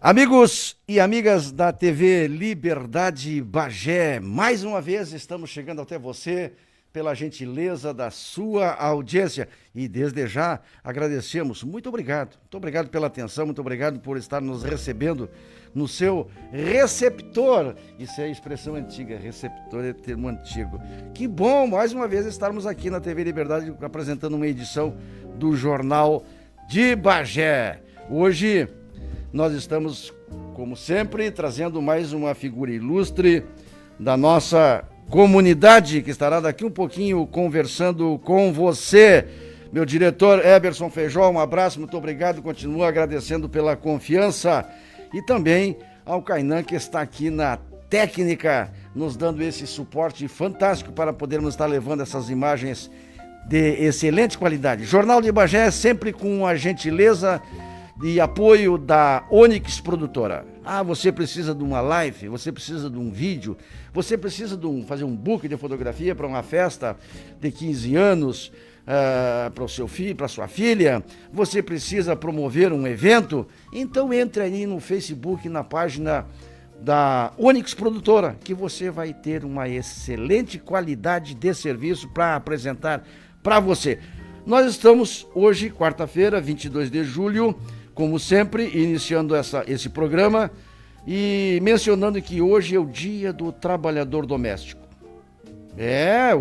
Amigos e amigas da TV Liberdade Bagé, mais uma vez estamos chegando até você pela gentileza da sua audiência e desde já agradecemos. Muito obrigado pela atenção, muito obrigado por estar nos recebendo no seu receptor. Isso é expressão antiga, receptor é termo antigo. Que bom, mais uma vez estarmos aqui na TV Liberdade apresentando uma edição do Jornal de Bagé. Hoje nós estamos, como sempre, trazendo mais uma figura ilustre da nossa comunidade, que estará daqui um pouquinho conversando com você. Meu diretor Eberson Feijó, um abraço, muito obrigado, continuo agradecendo pela confiança. E também ao Kainan, que está aqui na técnica, nos dando esse suporte fantástico para podermos estar levando essas imagens de excelente qualidade. Jornal de Bagé sempre com a gentileza de apoio da Onyx Produtora. Você precisa de uma live, você precisa de um vídeo, você precisa de fazer um book de fotografia para uma festa de 15 anos, para o seu filho, para sua filha, você precisa promover um evento, então entre aí no Facebook, na página da Onyx Produtora, que você vai ter uma excelente qualidade de serviço para apresentar para você. Nós estamos hoje, quarta-feira, 22 de julho, como sempre, iniciando esse programa e mencionando que hoje é o Dia do Trabalhador Doméstico.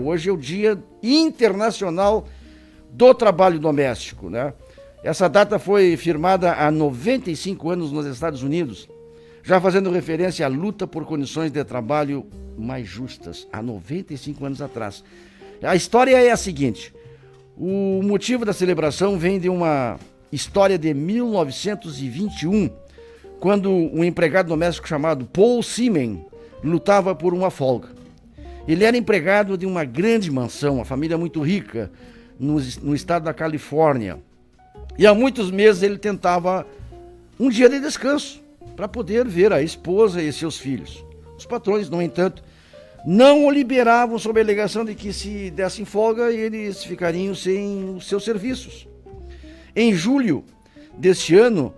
Hoje é o Dia Internacional do Trabalho Doméstico, né? Essa data foi firmada há 95 anos nos Estados Unidos, já fazendo referência à luta por condições de trabalho mais justas, há 95 anos atrás. A história é a seguinte: o motivo da celebração vem de uma história de 1921, quando um empregado doméstico chamado Paul Seaman lutava por uma folga. Ele era empregado de uma grande mansão, uma família muito rica, no estado da Califórnia. E há muitos meses ele tentava um dia de descanso para poder ver a esposa e seus filhos. Os patrões, no entanto, não o liberavam sob a alegação de que se dessem folga eles ficariam sem os seus serviços. Em julho deste ano,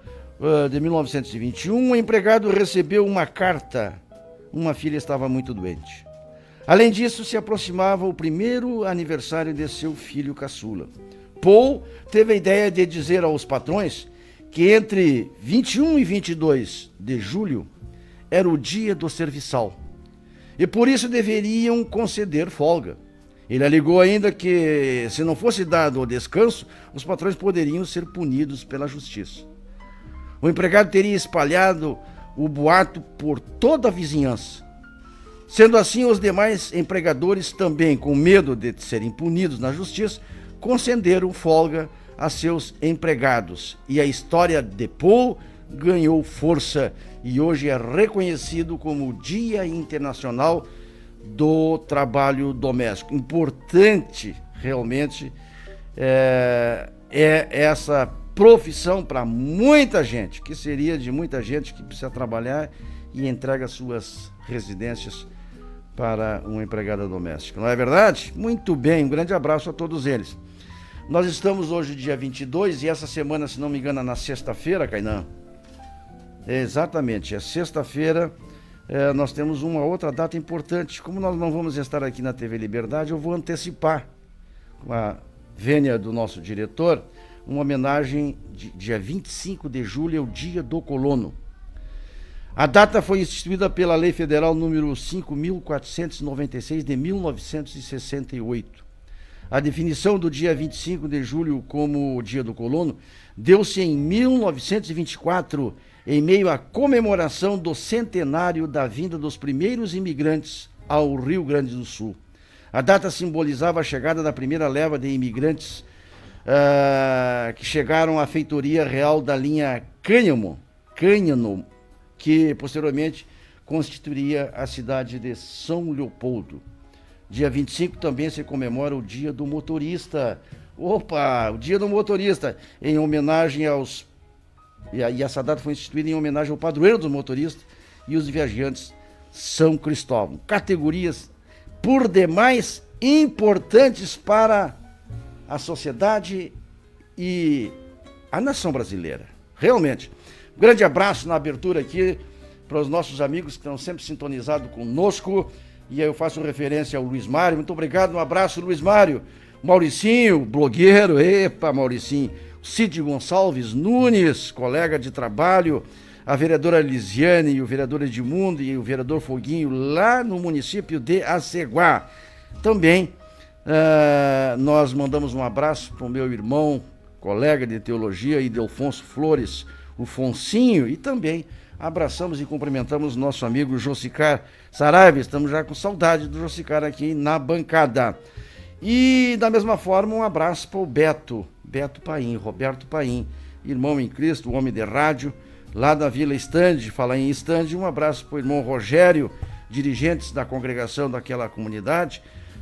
de 1921, o empregado recebeu uma carta. Uma filha estava muito doente. Além disso, se aproximava o primeiro aniversário de seu filho caçula. Paul teve a ideia de dizer aos patrões que entre 21 e 22 de julho era o dia do serviçal e por isso deveriam conceder folga. Ele alegou ainda que, se não fosse dado o descanso, os patrões poderiam ser punidos pela justiça. O empregado teria espalhado o boato por toda a vizinhança. Sendo assim, os demais empregadores, também com medo de serem punidos na justiça, concederam folga a seus empregados. E a história de Paul ganhou força e hoje é reconhecido como o Dia Internacional do Trabalho Doméstico. Importante, realmente, é essa profissão para muita gente, que seria de muita gente que precisa trabalhar e entrega suas residências para uma empregada doméstica. Não é verdade? Muito bem, um grande abraço a todos eles. Nós estamos hoje dia 22 e essa semana, se não me engano, na sexta-feira, Kainan. Exatamente, é sexta-feira. Nós temos uma outra data importante. Como nós não vamos estar aqui na TV Liberdade, eu vou antecipar, com a vênia do nosso diretor, uma homenagem dia 25 de julho, é o Dia do Colono. A data foi instituída pela Lei Federal número 5.496 de 1968. A definição do dia 25 de julho como o Dia do Colono deu-se em 1924, em meio à comemoração do centenário da vinda dos primeiros imigrantes ao Rio Grande do Sul. A data simbolizava a chegada da primeira leva de imigrantes que chegaram à feitoria real da linha Cânhamo, que posteriormente constituiria a cidade de São Leopoldo. Dia 25 também se comemora o Dia do Motorista. O Dia do Motorista, em homenagem aos... E essa data foi instituída em homenagem ao padroeiro dos motoristas e os viajantes São Cristóvão. Categorias, por demais, importantes para a sociedade e a nação brasileira. Realmente. Um grande abraço na abertura aqui para os nossos amigos que estão sempre sintonizados conosco. E aí eu faço referência ao Luiz Mário. Muito obrigado, um abraço, Luiz Mário. Mauricinho, blogueiro, epa, Mauricinho. Cid Gonçalves Nunes, colega de trabalho. A vereadora Lisiane e o vereador Edmundo e o vereador Foguinho lá no município de Aceguá. Também nós mandamos um abraço para o meu irmão, colega de teologia, Ildefonso Flores, o Foncinho, e também abraçamos e cumprimentamos nosso amigo Josicar Saraiva. Estamos já com saudade do Josicar aqui na bancada. E da mesma forma, um abraço para o Beto Paim, Roberto Paim, irmão em Cristo, homem de rádio, lá da Vila Estande. Falar em Estande, um abraço para o irmão Rogério, dirigentes da congregação daquela comunidade,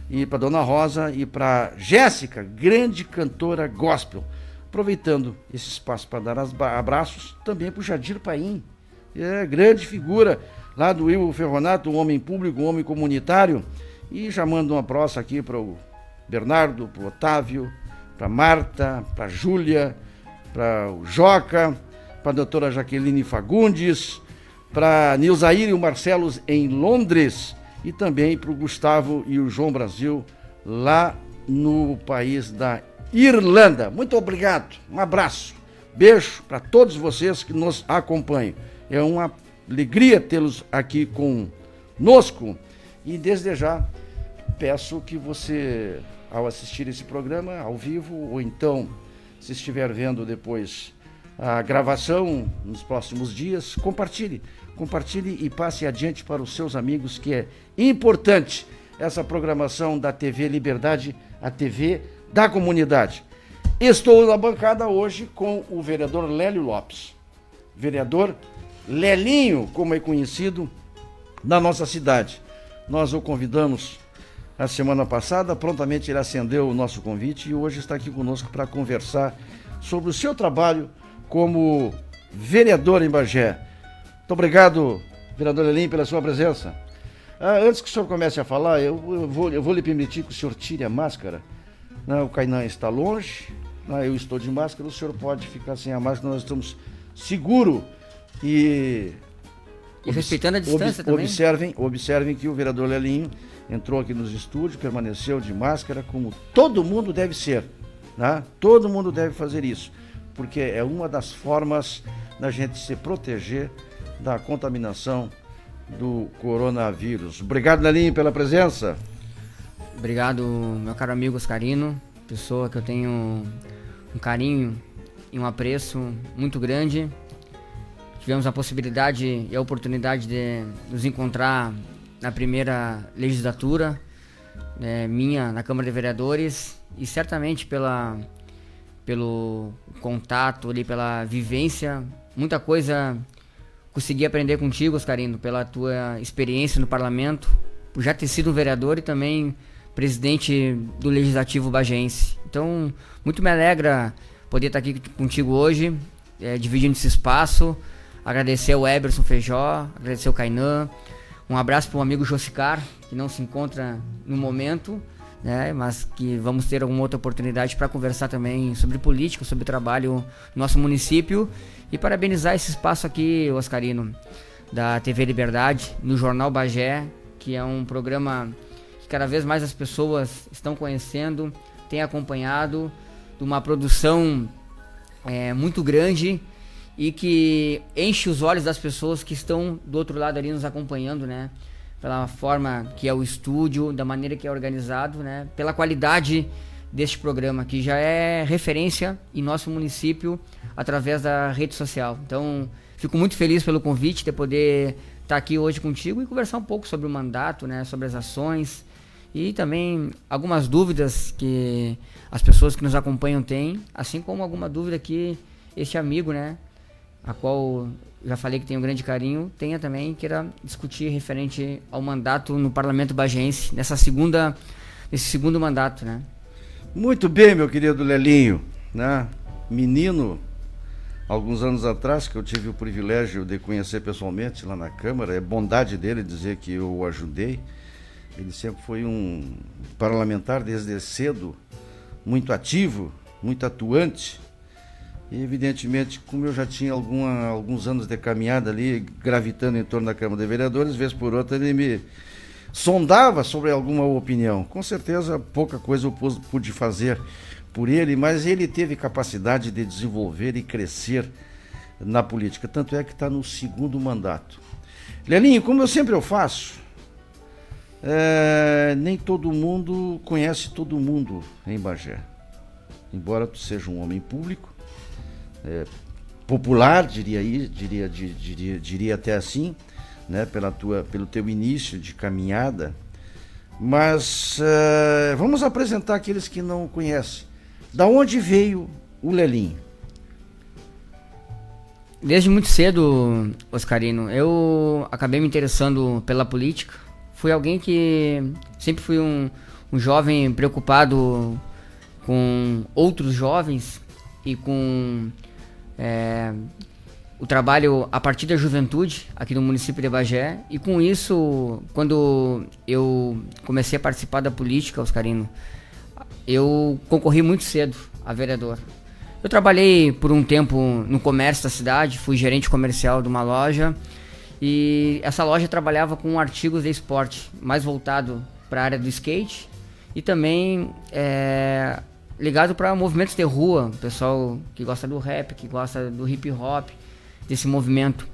e para Dona Rosa e para Jéssica, grande cantora gospel. Aproveitando esse espaço para dar abraços também para o Jadir Paim, grande figura lá do Ivo Ferronato, um homem público, um homem comunitário. E já mando um abraço aqui para o Bernardo, para o Otávio, para a Marta, para a Júlia, para o Joca, para a doutora Jaqueline Fagundes, para Nilzair e o Marcelo em Londres, e também para o Gustavo e o João Brasil lá no país da Irlanda. Muito obrigado, um abraço, beijo para todos vocês que nos acompanham. É uma alegria tê-los aqui conosco, e desde já peço que você, ao assistir esse programa ao vivo, ou então se estiver vendo depois a gravação nos próximos dias, compartilhe e passe adiante para os seus amigos, que é importante essa programação da TV Liberdade, a TV da comunidade. Estou na bancada hoje com o vereador Lélio Lopes, vereador Lelinho, como é conhecido na nossa cidade. Nós o convidamos a semana passada, prontamente ele atendeu o nosso convite e hoje está aqui conosco para conversar sobre o seu trabalho como vereador em Bagé. Muito obrigado, vereador Lelinho, pela sua presença. Antes que o senhor comece a falar, eu vou lhe permitir que o senhor tire a máscara. O Kainan está longe, eu estou de máscara, o senhor pode ficar sem a máscara, nós estamos seguros. E respeitando a distância também. Observem que o vereador Lelinho entrou aqui nos estúdios, permaneceu de máscara, como todo mundo deve ser, né? Todo mundo deve fazer isso, porque é uma das formas da gente se proteger da contaminação do coronavírus. Obrigado, Lelinho, pela presença. Obrigado, meu caro amigo Oscarino, pessoa que eu tenho um carinho e um apreço muito grande. Tivemos a possibilidade e a oportunidade de nos encontrar na primeira legislatura minha na Câmara de Vereadores, e certamente pelo contato ali, pela vivência, muita coisa consegui aprender contigo, Oscarino, pela tua experiência no parlamento, por já ter sido um vereador e também presidente do Legislativo Bagense. Então, muito me alegra poder estar aqui contigo hoje, dividindo esse espaço. Agradecer ao Eberson Feijó, agradecer ao Kainan, um abraço para o amigo Josicar, que não se encontra no momento, né, mas que vamos ter alguma outra oportunidade para conversar também sobre política, sobre trabalho no nosso município, e parabenizar esse espaço aqui, Oscarino, da TV Liberdade, no Jornal Bagé, que é um programa que cada vez mais as pessoas estão conhecendo, têm acompanhado, de uma produção muito grande, e que enche os olhos das pessoas que estão do outro lado ali nos acompanhando, né? Pela forma que é o estúdio, da maneira que é organizado, né? Pela qualidade deste programa, que já é referência em nosso município através da rede social. Então, fico muito feliz pelo convite de poder estar aqui hoje contigo e conversar um pouco sobre o mandato, né? Sobre as ações e também algumas dúvidas que as pessoas que nos acompanham têm, assim como alguma dúvida que este amigo, né, a qual já falei que tenho um grande carinho, tenha também, queira discutir referente ao mandato no Parlamento Bagense, nesse segundo mandato, né? Muito bem, meu querido Lelinho, né? Menino, alguns anos atrás, que eu tive o privilégio de conhecer pessoalmente lá na Câmara, é bondade dele dizer que eu o ajudei. Ele sempre foi um parlamentar desde cedo, muito ativo, muito atuante. E, evidentemente, como eu já tinha alguns anos de caminhada ali, gravitando em torno da Câmara de Vereadores, vez por outra ele me sondava sobre alguma opinião. Com certeza, pouca coisa eu pude fazer por ele, mas ele teve capacidade de desenvolver e crescer na política. Tanto é que está no segundo mandato. Lelinho, como eu sempre faço, nem todo mundo conhece todo mundo em Bagé. Embora tu seja um homem público, popular, diria até assim, né, pelo teu início de caminhada, mas vamos apresentar aqueles que não conhecem. Da onde veio o Lelinho? Desde muito cedo, Oscarino, eu acabei me interessando pela política. Fui alguém que sempre fui um jovem preocupado com outros jovens e com o trabalho a partir da juventude aqui no município de Bagé. E com isso, quando eu comecei a participar da política, Oscarino, eu concorri muito cedo a vereador. Eu trabalhei por um tempo no comércio da cidade, fui gerente comercial de uma loja, e essa loja trabalhava com artigos de esporte, mais voltado para a área do skate e também ligado para movimentos de rua, pessoal que gosta do rap, que gosta do hip hop, desse movimento.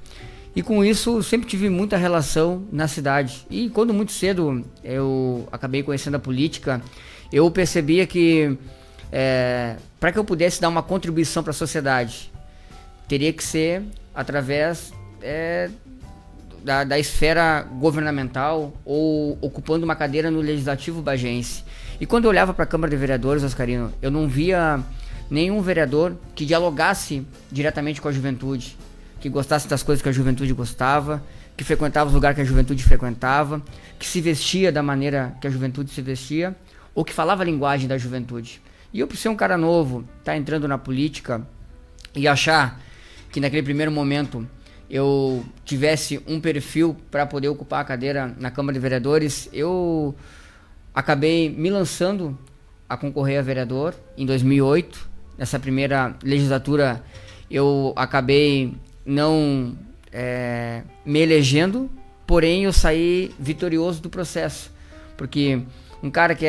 E com isso sempre tive muita relação na cidade. E quando muito cedo eu acabei conhecendo a política, eu percebia que para que eu pudesse dar uma contribuição para a sociedade, teria que ser através da esfera governamental ou ocupando uma cadeira no Legislativo bagense. E quando eu olhava para a Câmara de Vereadores, Oscarino, eu não via nenhum vereador que dialogasse diretamente com a juventude, que gostasse das coisas que a juventude gostava, que frequentava os lugares que a juventude frequentava, que se vestia da maneira que a juventude se vestia, ou que falava a linguagem da juventude. E eu, por ser um cara novo, tá entrando na política e achar que naquele primeiro momento eu tivesse um perfil para poder ocupar a cadeira na Câmara de Vereadores, eu acabei me lançando a concorrer a vereador em 2008. Nessa primeira legislatura eu acabei não me elegendo, porém eu saí vitorioso do processo, porque um cara que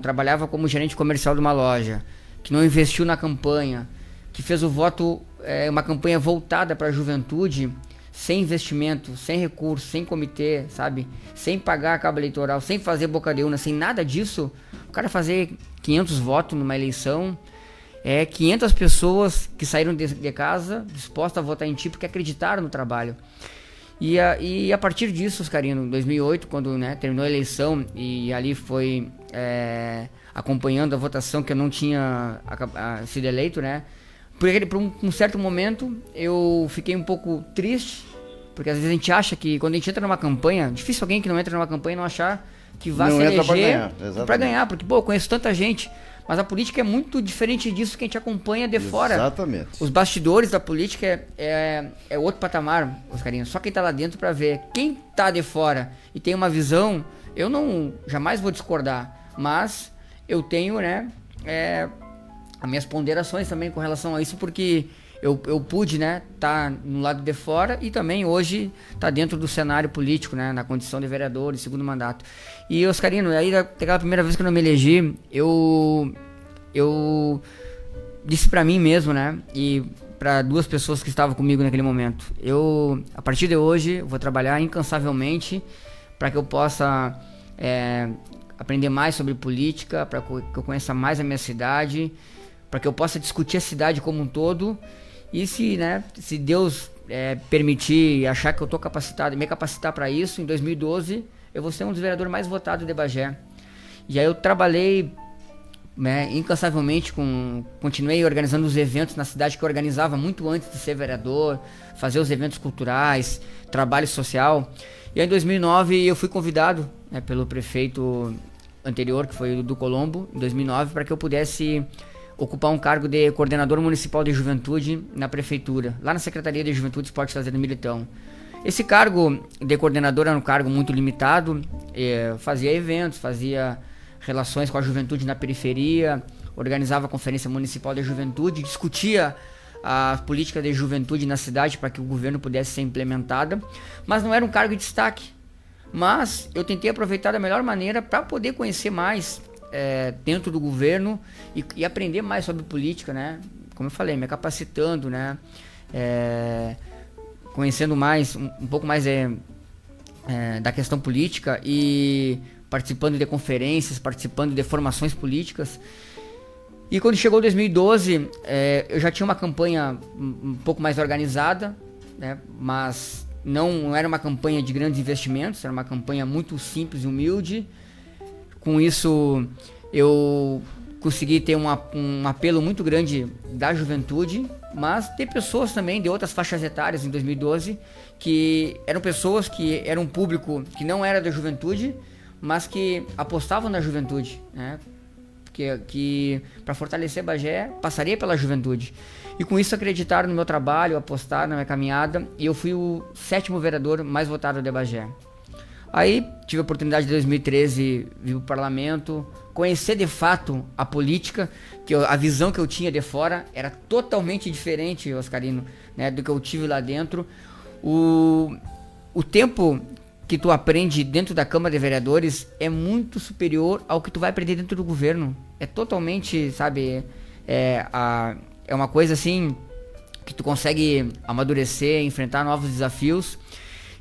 trabalhava como gerente comercial de uma loja, que não investiu na campanha, que fez o voto, uma campanha voltada para a juventude, sem investimento, sem recurso, sem comitê, sabe? Sem pagar cabo eleitoral, sem fazer boca de urna, sem nada disso, o cara fazer 500 votos numa eleição, 500 pessoas que saíram de casa dispostas a votar em ti porque acreditaram no trabalho. E a partir disso, Oscarino, em 2008, quando terminou a eleição e ali foi acompanhando a votação, que eu não tinha sido eleito, por um certo momento eu fiquei um pouco triste, porque às vezes a gente acha que quando a gente entra numa campanha, difícil alguém que não entra numa campanha não achar que vai se eleger para ganhar, porque eu conheço tanta gente. Mas a política é muito diferente disso que a gente acompanha de fora. Exatamente. Os bastidores da política é outro patamar, Oscarinho. Só quem tá lá dentro para ver. Quem tá de fora e tem uma visão, eu jamais vou discordar. Mas eu tenho, as minhas ponderações também com relação a isso, porque eu pude, tá no lado de fora e também hoje tá dentro do cenário político, na condição de vereador de segundo mandato. E, Oscarino, aí daquela primeira vez que eu não me elegi, eu disse pra mim mesmo, e para duas pessoas que estavam comigo naquele momento, a partir de hoje, vou trabalhar incansavelmente para que eu possa aprender mais sobre política, para que eu conheça mais a minha cidade, para que eu possa discutir a cidade como um todo. E se Deus permitir e achar que eu estou capacitado, me capacitar para isso, em 2012 eu vou ser um dos vereadores mais votados de Bagé. E aí eu trabalhei incansavelmente, continuei organizando os eventos na cidade que eu organizava muito antes de ser vereador, fazer os eventos culturais, trabalho social. E aí em 2009 eu fui convidado pelo prefeito anterior, que foi o do Colombo, em 2009, para que eu pudesse ocupar um cargo de coordenador municipal de juventude na prefeitura, lá na Secretaria de Juventude, Esporte e Lazer do Militão. Esse cargo de coordenador era um cargo muito limitado, fazia eventos, fazia relações com a juventude na periferia, organizava a Conferência Municipal de Juventude, discutia a política de juventude na cidade para que o governo pudesse ser implementada, mas não era um cargo de destaque. Mas eu tentei aproveitar da melhor maneira para poder conhecer mais dentro do governo e aprender mais sobre política, né? Como eu falei, me capacitando, né? Conhecendo mais, um pouco mais da questão política e participando de conferências, participando de formações políticas. E quando chegou 2012, eu já tinha uma campanha um pouco mais organizada, né? Mas não era uma campanha de grandes investimentos, era uma campanha muito simples e humilde. Com isso, eu consegui ter um apelo muito grande da juventude, mas de pessoas também de outras faixas etárias em 2012, que eram pessoas que eram um público que não era da juventude, mas que apostavam na juventude, né? Que para fortalecer Bagé passaria pela juventude. E com isso acreditaram no meu trabalho, apostaram na minha caminhada, e eu fui o 7º vereador mais votado de Bagé. Aí tive a oportunidade de 2013 vir para o parlamento, conhecer de fato a política, a visão que eu tinha de fora era totalmente diferente, Oscarino, né, do que eu tive lá dentro. O tempo que tu aprende dentro da Câmara de Vereadores é muito superior ao que tu vai aprender dentro do governo. É totalmente, sabe, é uma coisa assim que tu consegue amadurecer, enfrentar novos desafios,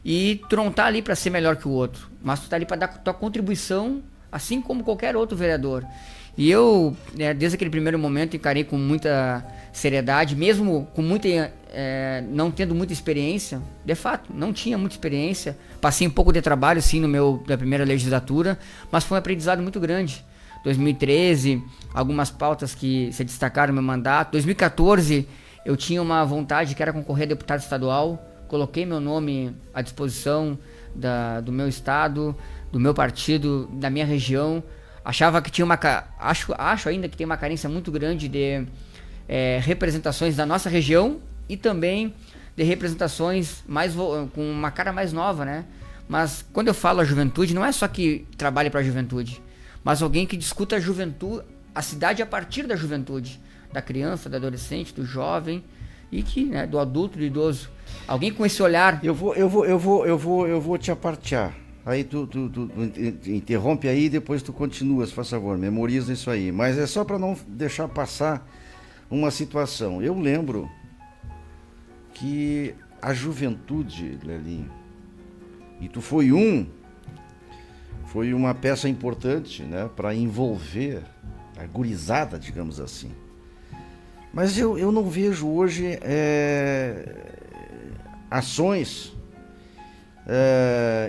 e tu não tá ali para ser melhor que o outro, mas tu tá ali para dar tua contribuição, assim como qualquer outro vereador. E eu, desde aquele primeiro momento, encarei com muita seriedade, mesmo com muita não tendo muita experiência. De fato, não tinha muita experiência. Passei um pouco de trabalho, sim, na primeira legislatura, mas foi um aprendizado muito grande. 2013, algumas pautas que se destacaram no meu mandato. 2014, eu tinha uma vontade que era concorrer a deputado estadual. Coloquei meu nome à disposição do meu estado, do meu partido, da minha região. Achava que tinha acho ainda que tem uma carência muito grande de representações da nossa região e também de representações com uma cara mais nova, né? Mas quando eu falo a juventude, não é só que trabalhe para a juventude, mas alguém que discuta a juventude, a cidade a partir da juventude, da criança, do adolescente, do jovem e do adulto, do idoso. Alguém com esse olhar. Eu vou te apartear. Aí tu interrompe aí e depois tu continuas, faz favor, memoriza isso aí. Mas é só para não deixar passar uma situação. Eu lembro que a juventude, Lelinho, e tu foi uma peça importante, né, para envolver a gurizada, digamos assim. Mas eu não vejo hoje ações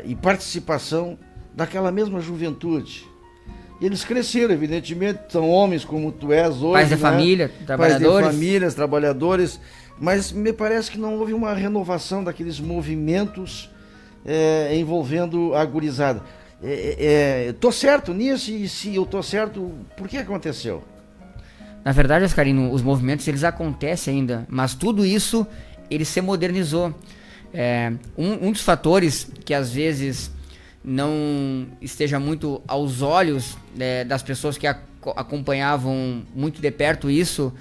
e participação daquela mesma juventude. E eles cresceram, evidentemente, são homens como tu és hoje. Pais de família, trabalhadores. Pais de famílias, trabalhadores. Mas me parece que não houve uma renovação daqueles movimentos envolvendo a gurizada. Tô certo nisso, e se eu tô certo, por que aconteceu? Na verdade, Oscarino, os movimentos eles acontecem ainda, mas tudo isso ele se modernizou. Um dos fatores que às vezes não esteja muito aos olhos das pessoas que acompanhavam muito de perto isso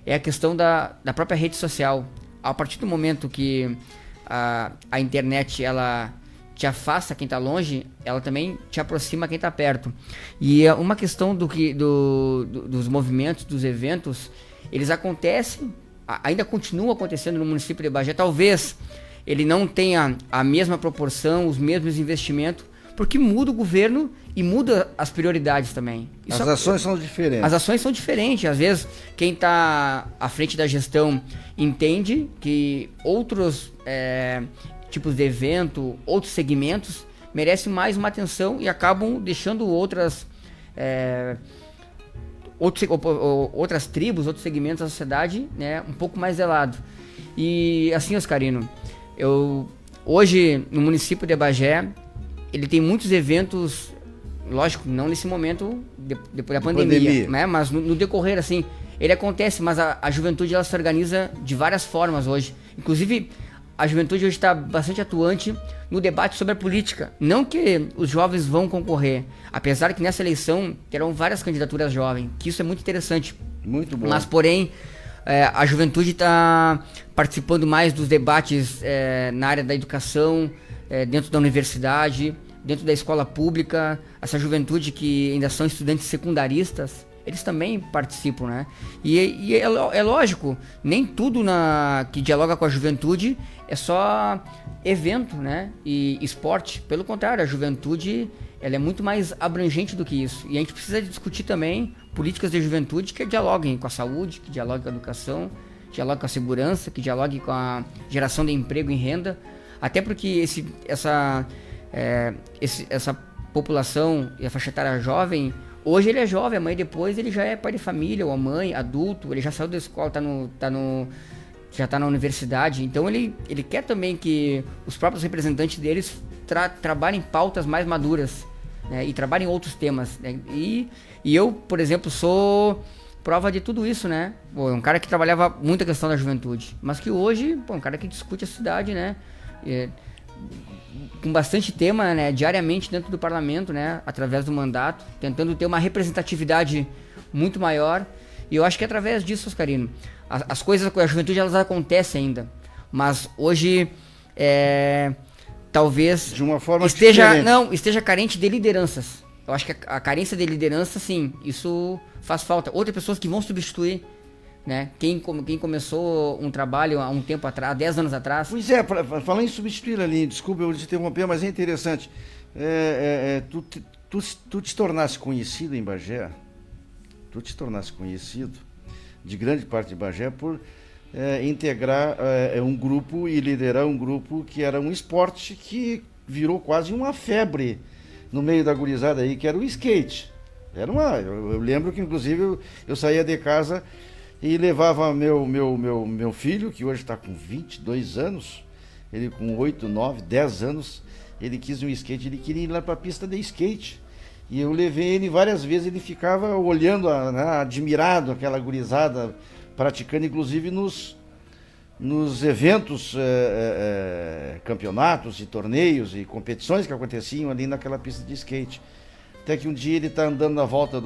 é a questão da própria rede social. A partir do momento que a internet ela te afasta quem está longe, ela também te aproxima quem está perto. E é uma questão dos movimentos, dos eventos, eles acontecem, ainda continuam acontecendo no município de Bagé. Talvez ele não tenha a mesma proporção, os mesmos investimentos, porque muda o governo e muda as prioridades também. As ações são diferentes. As ações são diferentes. Às vezes, quem está à frente da gestão entende que outros tipos de evento, outros segmentos, merecem mais uma atenção e acabam deixando outras tribos, outros segmentos da sociedade, né, um pouco mais de lado. E assim, Oscarino, hoje no município de Bagé, ele tem muitos eventos, lógico, não nesse momento, depois da pandemia. Né, mas no decorrer, assim, ele acontece, mas a juventude ela se organiza de várias formas hoje. Inclusive, a juventude hoje está bastante atuante no debate sobre a política. Não que os jovens vão concorrer, apesar que nessa eleição terão várias candidaturas jovens, que isso é muito interessante. Muito bom. Mas, porém, a juventude está participando mais dos debates na área da educação, dentro da universidade, dentro da escola pública. Essa juventude que ainda são estudantes secundaristas, eles também participam, né? E é lógico, nem tudo que dialoga com a juventude é só evento, né? E esporte. Pelo contrário, a juventude ela é muito mais abrangente do que isso. E a gente precisa discutir também políticas de juventude que dialoguem com a saúde, que dialoguem com a educação, que dialoguem com a segurança, que dialoguem com a geração de emprego e renda. Até porque essa população e a faixa etária jovem, hoje ele é jovem, amanhã depois ele já é pai de família, ou mãe, adulto, ele já saiu da escola, já está na universidade. Então ele quer também que os próprios representantes deles trabalhem pautas mais maduras, né, e trabalhem outros temas, né. E eu, por exemplo, sou prova de tudo isso, né? Pô, é um cara que trabalhava muito a questão da juventude, mas que hoje, é um cara que discute a cidade, né? Com bastante tema, né, diariamente dentro do parlamento, né, através do mandato, tentando ter uma representatividade muito maior. E eu acho que através disso, Oscarino, as coisas com a juventude elas acontecem ainda, mas hoje talvez de uma forma esteja carente de lideranças. Eu acho que a carência de liderança, sim, isso faz falta. Outras pessoas que vão substituir, né? Quem começou um trabalho há um tempo atrás, 10 anos atrás. Pois é, falar em substituir ali, desculpa eu te interromper, mas é interessante. Tu te tornasse conhecido em Bagé, de grande parte de Bagé, por integrar um grupo e liderar um grupo que era um esporte que virou quase uma febre no meio da gurizada aí, que era o skate. Eu lembro que, inclusive, eu saía de casa e levava meu filho, que hoje está com 22 anos, ele com 8, 9, 10 anos, ele quis um skate, ele queria ir lá para a pista de skate. E eu levei ele várias vezes, ele ficava olhando, admirado, aquela gurizada praticando, inclusive nos eventos, campeonatos e torneios e competições que aconteciam ali naquela pista de skate. Até que um dia ele está andando na volta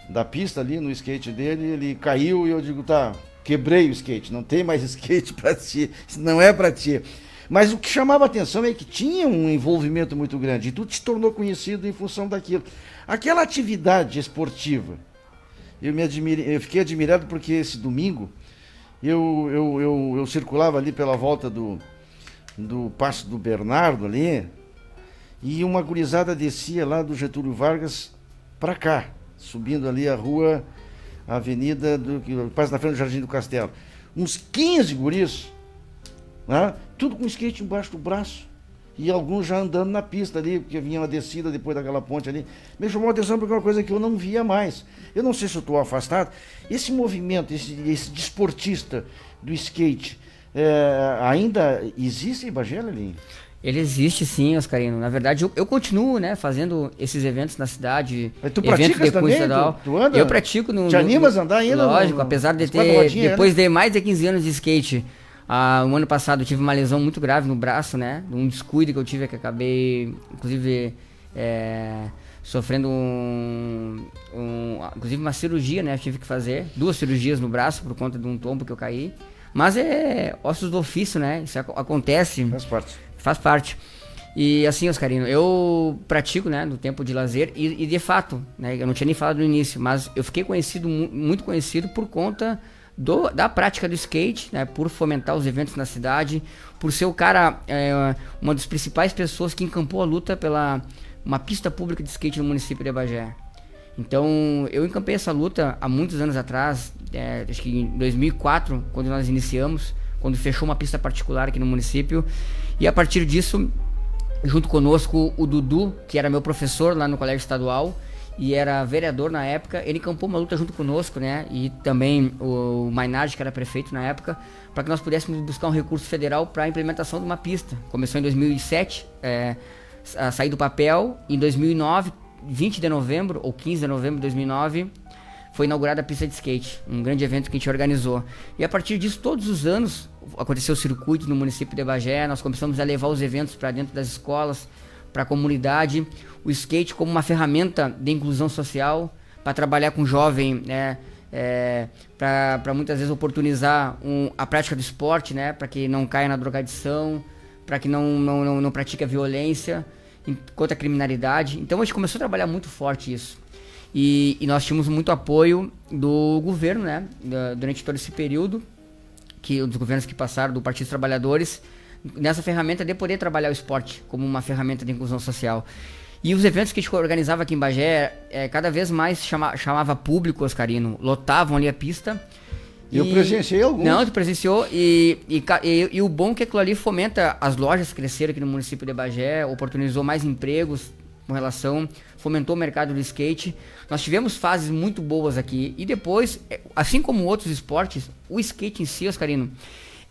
da pista ali, no skate dele, ele caiu e eu digo, tá, quebrei o skate, não tem mais skate para ti, não é para ti. Mas o que chamava a atenção é que tinha um envolvimento muito grande e tu te tornou conhecido em função daquilo. Aquela atividade esportiva, eu fiquei admirado porque esse domingo eu circulava ali pela volta do Paço do Bernardo ali, e uma gurizada descia lá do Getúlio Vargas para cá, subindo ali a avenida que passa na frente do Jardim do Castelo. Uns 15 guris, né? Tudo com skate embaixo do braço. E alguns já andando na pista ali, porque vinha uma descida depois daquela ponte ali. Me chamou a atenção porque é uma coisa que eu não via mais. Eu não sei se eu estou afastado. Esse movimento, esse desportista do skate, ainda existe em Bagé, Lelinho? Ele existe sim, Oscarino. Na verdade, eu continuo, né, fazendo esses eventos na cidade. Mas tu praticas também? Tu anda? Eu pratico Te animas a andar ainda? Lógico, apesar de ter, depois de mais de 15 anos de skate, o ano passado eu tive uma lesão muito grave no braço, né, um descuido que eu tive, que acabei, inclusive, sofrendo inclusive uma cirurgia, né, eu tive que fazer 2 cirurgias no braço por conta de um tombo que eu caí. Mas é ossos do ofício, né, isso acontece. Faz parte. E assim, Oscarino, eu pratico, né, no tempo de lazer e de fato, né, eu não tinha nem falado no início, mas eu fiquei muito conhecido por conta da prática do skate, né, por fomentar os eventos na cidade, por ser o cara, uma das principais pessoas que encampou a luta pela uma pista pública de skate no município de Bagé. Então, eu encampei essa luta há muitos anos atrás, acho que em 2004, quando nós iniciamos, quando fechou uma pista particular aqui no município. E a partir disso, junto conosco, o Dudu, que era meu professor lá no colégio estadual e era vereador na época, ele encampou uma luta junto conosco, né? E também o Mainardi, que era prefeito na época, para que nós pudéssemos buscar um recurso federal para a implementação de uma pista. Começou em 2007, a sair do papel. Em 2009, 20 de novembro ou 15 de novembro de 2009, foi inaugurada a pista de skate, um grande evento que a gente organizou. E a partir disso, todos os anos, aconteceu o circuito no município de Bagé, nós começamos a levar os eventos para dentro das escolas, para a comunidade, o skate como uma ferramenta de inclusão social, para trabalhar com jovem, né, para muitas vezes oportunizar a prática do esporte, né? Para que não caia na drogadição, para que não pratique a violência contra a criminalidade. Então a gente começou a trabalhar muito forte isso. E nós tínhamos muito apoio do governo, né? Durante todo esse período, dos governos que passaram, do Partido dos Trabalhadores, nessa ferramenta de poder trabalhar o esporte como uma ferramenta de inclusão social. E os eventos que a gente organizava aqui em Bagé, cada vez mais chamava público, Oscarino, lotavam ali a pista. Eu presenciei alguns. Não, tu presenciou. E o bom é que aquilo ali fomenta as lojas cresceram aqui no município de Bagé, oportunizou mais empregos com relação, fomentou o mercado do skate. Nós tivemos fases muito boas aqui. E depois, assim como outros esportes, o skate em si, Oscarino,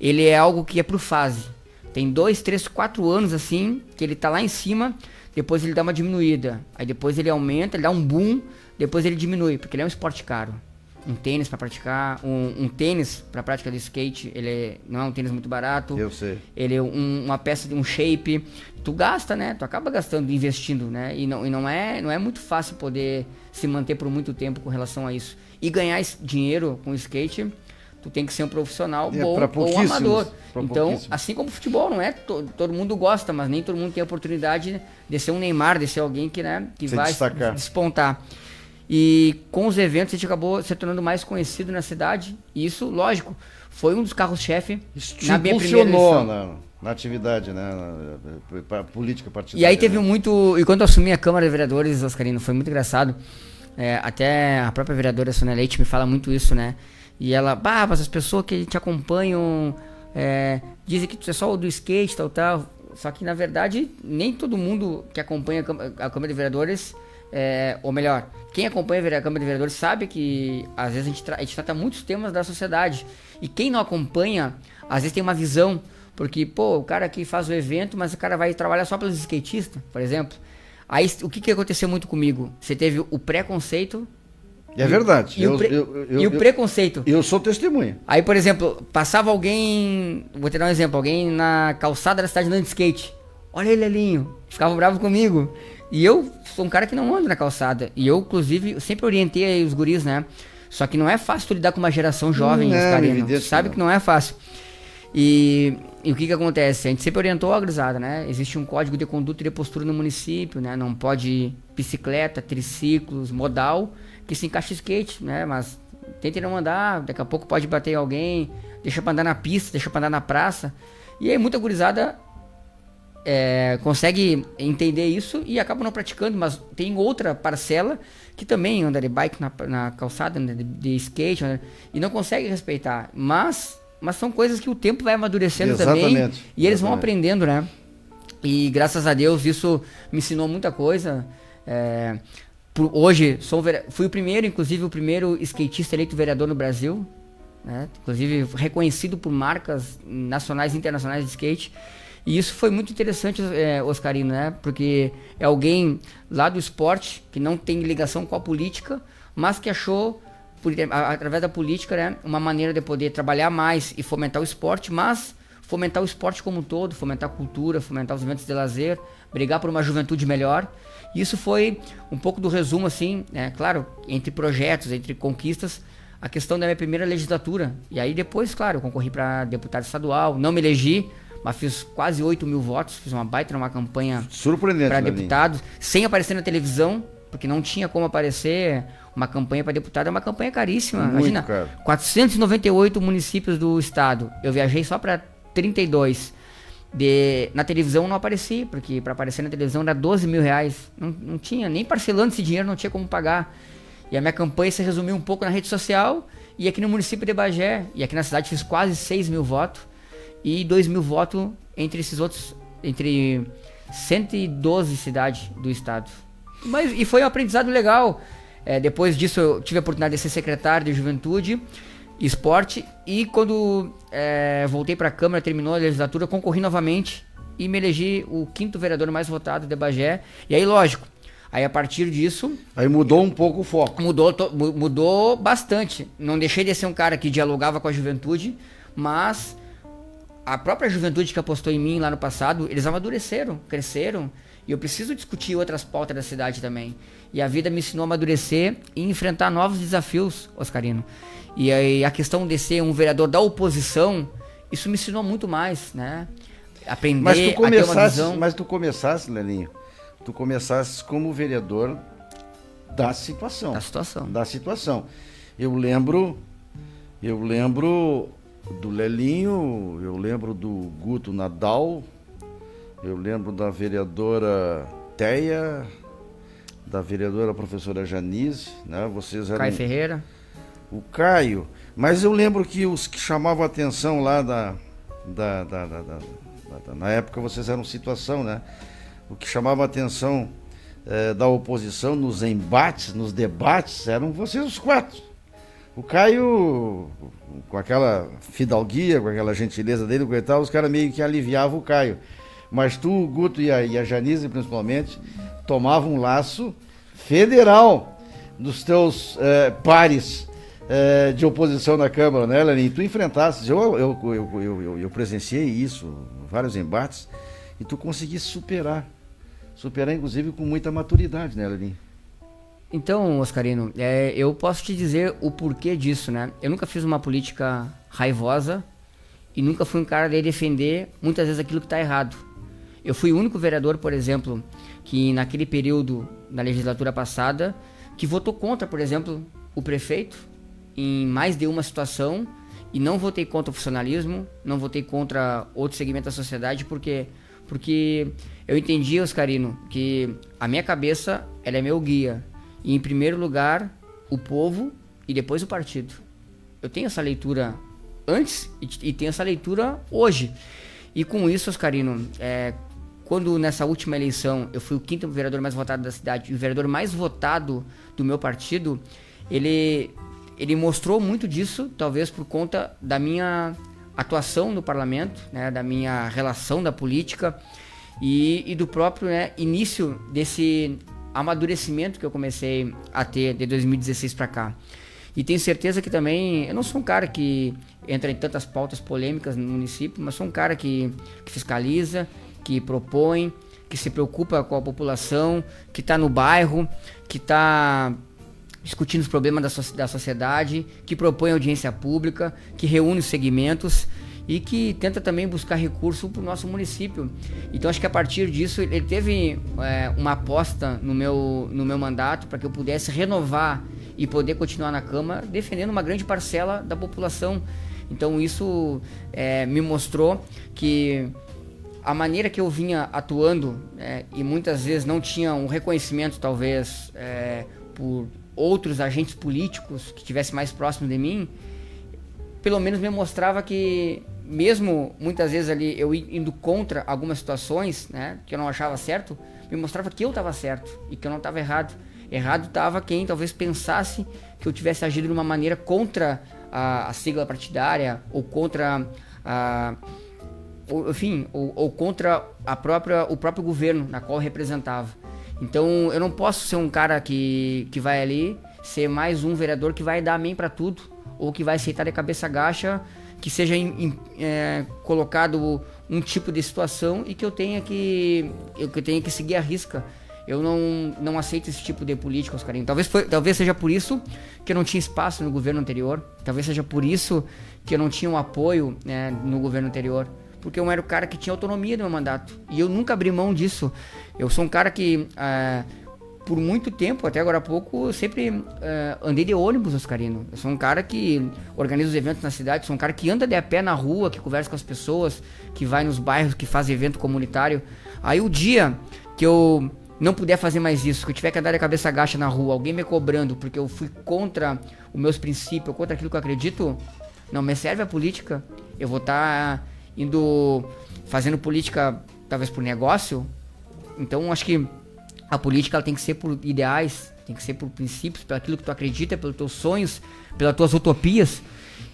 ele é algo que é por fase. Tem 2, 3, 4 anos assim, que ele tá lá em cima, depois ele dá uma diminuída. Aí depois ele aumenta, ele dá um boom, depois ele diminui, porque ele é um esporte caro. Um tênis para praticar, um tênis para prática de skate, não é um tênis muito barato. Eu sei. Ele é uma peça de um shape. Tu gasta, né? Tu acaba gastando, investindo, né? E não é muito fácil poder se manter por muito tempo com relação a isso. E ganhar dinheiro com skate, tu tem que ser um profissional bom ou um amador. Então, assim como o futebol, não é? Todo mundo gosta, mas nem todo mundo tem a oportunidade de ser um Neymar, de ser alguém que vai despontar. E com os eventos a gente acabou se tornando mais conhecido na cidade. E isso, lógico, foi um dos carros-chefe na minha primeira eleição. Na atividade, né? Na política partidária. E aí teve muito... E quando eu assumi a Câmara de Vereadores, Oscarino, foi muito engraçado. Até a própria vereadora Sônia Leite me fala muito isso, né? E ela, mas as pessoas que te acompanham dizem que tu é só o do skate, tal. Só que, na verdade, nem todo mundo que acompanha a Câmara de Vereadores... ou melhor, quem acompanha a Câmara de Vereadores sabe que às vezes a gente trata muitos temas da sociedade. E quem não acompanha, às vezes tem uma visão, porque, o cara que faz o evento, mas o cara vai trabalhar só pelos skatistas, por exemplo. Aí o que aconteceu muito comigo? Você teve o preconceito. É verdade. E o preconceito. Eu sou testemunha. Aí, por exemplo, passava alguém, vou te dar um exemplo, alguém na calçada da cidade andando de skate. Olha ele, Elinho. Ficava bravo comigo. E eu sou um cara que não anda na calçada. E eu, inclusive, sempre orientei aí os guris, né? Só que não é fácil tu lidar com uma geração jovem, Oscarino. Tu sabe que não é fácil. E o que acontece? A gente sempre orientou a gurizada, né? Existe um código de conduta e de postura no município, né? Não pode bicicleta, triciclos, modal, que se encaixa skate, né? Mas tente não andar, daqui a pouco pode bater em alguém, deixa pra andar na pista, deixa pra andar na praça. E aí muita gurizada... consegue entender isso e acaba não praticando, mas tem outra parcela que também anda de bike na calçada, anda de skate, e não consegue respeitar, mas são coisas que o tempo vai amadurecendo também e eles vão aprendendo, né? E graças a Deus isso me ensinou muita coisa. Hoje fui o primeiro skatista eleito vereador no Brasil, né? Inclusive reconhecido por marcas nacionais e internacionais de skate. E isso foi muito interessante, Oscarino, né? Porque é alguém lá do esporte que não tem ligação com a política, mas que achou, através da política, né, uma maneira de poder trabalhar mais e fomentar o esporte, mas fomentar o esporte como um todo, fomentar a cultura, fomentar os eventos de lazer, brigar por uma juventude melhor. Isso foi um pouco do resumo, assim, claro, entre projetos, entre conquistas, a questão da minha primeira legislatura. E aí depois, claro, eu concorri para deputado estadual, não me elegi, mas fiz quase 8 mil votos, fiz uma baita numa campanha para deputado, sem aparecer na televisão, porque não tinha como aparecer. Uma campanha para deputado é uma campanha caríssima. Muito imagina, caro. 498 municípios do estado, eu viajei só para 32. Na televisão não apareci, porque para aparecer na televisão era 12 mil reais, não tinha, nem parcelando esse dinheiro não tinha como pagar. E a minha campanha se resumiu um pouco na rede social, e aqui no município de Bagé, e aqui na cidade fiz quase 6 mil votos, e 2 mil votos entre esses outros, entre 112 cidades do estado. E foi um aprendizado legal. Depois disso eu tive a oportunidade de ser secretário de Juventude e Esporte, e quando voltei para a Câmara, terminou a legislatura, concorri novamente e me elegi o 5º vereador mais votado de Bagé. E aí, lógico, aí a partir disso... Aí mudou um pouco o foco. Mudou bastante. Não deixei de ser um cara que dialogava com a juventude, mas a própria juventude que apostou em mim lá no passado, eles amadureceram, cresceram, e eu preciso discutir outras pautas da cidade também. E a vida me ensinou a amadurecer e enfrentar novos desafios, Oscarino. E aí a questão de ser um vereador da oposição, isso me ensinou muito mais, né? Aprender a ter uma visão. Mas tu começasse, Lelinho, tu começasse como vereador da situação. Da situação. Eu lembro do Lelinho, eu lembro do Guto Nadal, eu lembro da vereadora Teia, da vereadora professora Janise, né? Vocês eram... Caio Ferreira. O Caio. Mas eu lembro que os que chamavam a atenção lá na época vocês eram situação, né? O que chamava a atenção da oposição nos embates, nos debates, eram vocês os 4. O Caio, com aquela fidalguia, com aquela gentileza dele, os caras meio que aliviavam o Caio. Mas tu, o Guto e a Janise, principalmente, tomavam um laço federal dos teus pares de oposição na Câmara, né, Lenin? Tu enfrentasses, eu presenciei isso, vários embates, e tu conseguiste superar inclusive com muita maturidade, né, Lenin? Então, Oscarino, eu posso te dizer o porquê disso, né? Eu nunca fiz uma política raivosa e nunca fui um cara de defender muitas vezes aquilo que está errado. Eu fui o único vereador, por exemplo, que naquele período da legislatura passada, que votou contra, por exemplo, o prefeito em mais de uma situação, e não votei contra o funcionalismo, não votei contra outro segmento da sociedade, porque eu entendi, Oscarino, que a minha cabeça, ela é meu guia. E, em primeiro lugar, o povo e depois o partido. Eu tenho essa leitura antes e tenho essa leitura hoje. E com isso, Oscarino, quando nessa última eleição eu fui o 5º vereador mais votado da cidade e o vereador mais votado do meu partido, ele mostrou muito disso, talvez por conta da minha atuação no parlamento, né, da minha relação da política e do próprio, né, início desse amadurecimento que eu comecei a ter de 2016 para cá. E tenho certeza que também, eu não sou um cara que entra em tantas pautas polêmicas no município, mas sou um cara que fiscaliza, que propõe, que se preocupa com a população, que está no bairro, que está discutindo os problemas da sociedade, que propõe audiência pública, que reúne os segmentos e que tenta também buscar recurso para o nosso município. Então acho que a partir disso ele teve uma aposta no meu mandato para que eu pudesse renovar e poder continuar na Câmara defendendo uma grande parcela da população. Então isso me mostrou que a maneira que eu vinha atuando e muitas vezes não tinha um reconhecimento talvez por outros agentes políticos que estivessem mais próximos de mim, pelo menos me mostrava que mesmo muitas vezes ali eu indo contra algumas situações, né, que eu não achava certo, me mostrava que eu estava certo e que eu não estava errado. Errado estava quem talvez pensasse que eu tivesse agido de uma maneira contra a sigla partidária ou contra ou contra o próprio governo na qual eu representava. Então eu não posso ser um cara que vai ali ser mais um vereador que vai dar amém para tudo ou que vai aceitar de cabeça gacha que seja colocado um tipo de situação e que eu tenha que seguir a risca. Eu não aceito esse tipo de política, Oscarinho. Talvez seja por isso que eu não tinha espaço no governo anterior. Talvez seja por isso que eu não tinha um apoio, né, no governo anterior. Porque eu era o cara que tinha autonomia no meu mandato. E eu nunca abri mão disso. Eu sou um cara que, por muito tempo, até agora há pouco, eu sempre andei de ônibus, Oscarino. Eu sou um cara que organiza os eventos na cidade. Sou um cara que anda de a pé na rua, que conversa com as pessoas, que vai nos bairros, que faz evento comunitário. Aí o dia que eu não puder fazer mais isso, que eu tiver que andar de cabeça gacha na rua, alguém me cobrando porque eu fui contra os meus princípios, contra aquilo que eu acredito, não me serve a política. Eu vou estar fazendo política talvez por negócio. Então acho que a política ela tem que ser por ideais, tem que ser por princípios, pelo aquilo que tu acredita, pelos teus sonhos, pelas tuas utopias.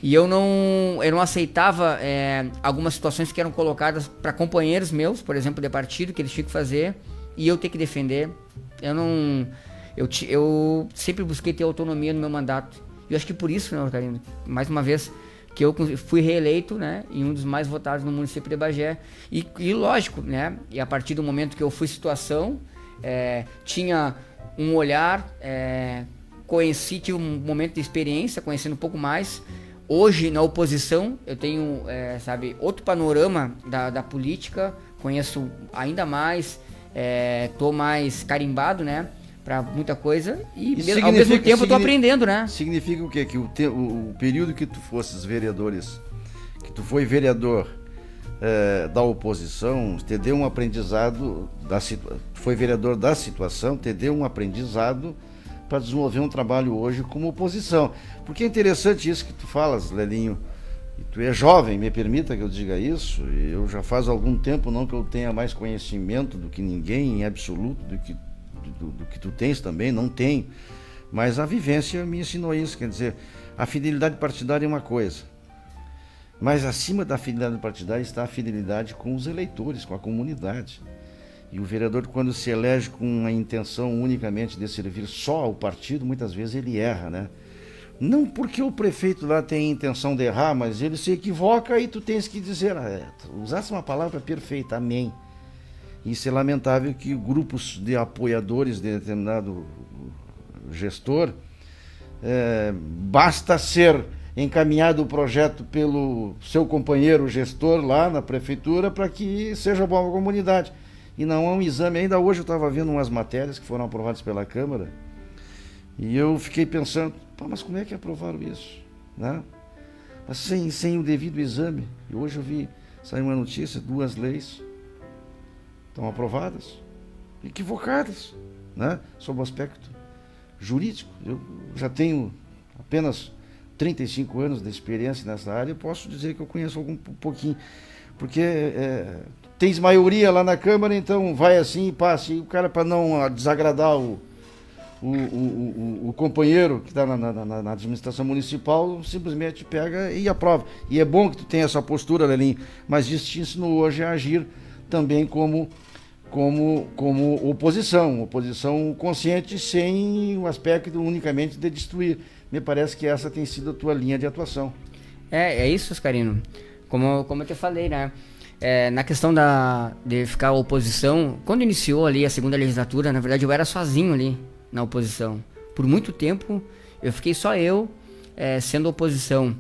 E eu não aceitava algumas situações que eram colocadas para companheiros meus, por exemplo, de partido, que eles tinham que fazer e eu ter que defender. Eu sempre busquei ter autonomia no meu mandato. E eu acho que por isso, né, Carino, mais uma vez, que eu fui reeleito, né, e um dos mais votados no município de Bagé. E lógico, né, e a partir do momento que eu fui situação, tinha um olhar, tive um momento de experiência, conhecendo um pouco mais. Hoje, na oposição, eu tenho, outro panorama da política, conheço ainda mais, tô mais carimbado, né, para muita coisa e ao mesmo tempo eu tô aprendendo, né? Significa o quê? Que o período que tu fosses vereadores, que tu foi vereador da oposição, te deu um aprendizado, foi vereador da situação, te deu um aprendizado para desenvolver um trabalho hoje como oposição. Porque é interessante isso que tu falas, Lelinho, e tu é jovem, me permita que eu diga isso, eu já faz algum tempo, não que eu tenha mais conhecimento do que ninguém, em absoluto, do que tu tens também, não tenho, mas a vivência me ensinou isso, quer dizer, a fidelidade partidária é uma coisa, mas acima da fidelidade partidária está a fidelidade com os eleitores, com a comunidade. E o vereador, quando se elege com a intenção unicamente de servir só ao partido, muitas vezes ele erra, né? Não porque o prefeito lá tem a intenção de errar, mas ele se equivoca e tu tens que dizer, usasse uma palavra perfeita, amém. Isso é lamentável que grupos de apoiadores de determinado gestor, basta ser encaminhado o projeto pelo seu companheiro gestor lá na prefeitura para que seja bom para a comunidade. E não é um exame. Ainda hoje eu estava vendo umas matérias que foram aprovadas pela Câmara e eu fiquei pensando, mas como é que aprovaram isso? Né? Mas sem o devido exame. E hoje eu vi, saiu uma notícia, 2 leis estão aprovadas, equivocadas, né? Sob o aspecto jurídico. Eu já tenho apenas 35 anos de experiência nessa área, eu posso dizer que eu conheço um pouquinho, porque tens maioria lá na Câmara, então vai assim e passa, e o cara, para não desagradar o companheiro que está na administração municipal, simplesmente pega e aprova. E é bom que tu tenha essa postura, Lelinho, mas isso te ensinou hoje a agir também como oposição consciente, sem o aspecto unicamente de destruir. Me parece que essa tem sido a tua linha de atuação. É isso, Oscarino. Como eu te falei, né? Na questão de ficar oposição, quando iniciou ali a segunda legislatura, na verdade eu era sozinho ali na oposição. Por muito tempo eu fiquei só eu sendo oposição.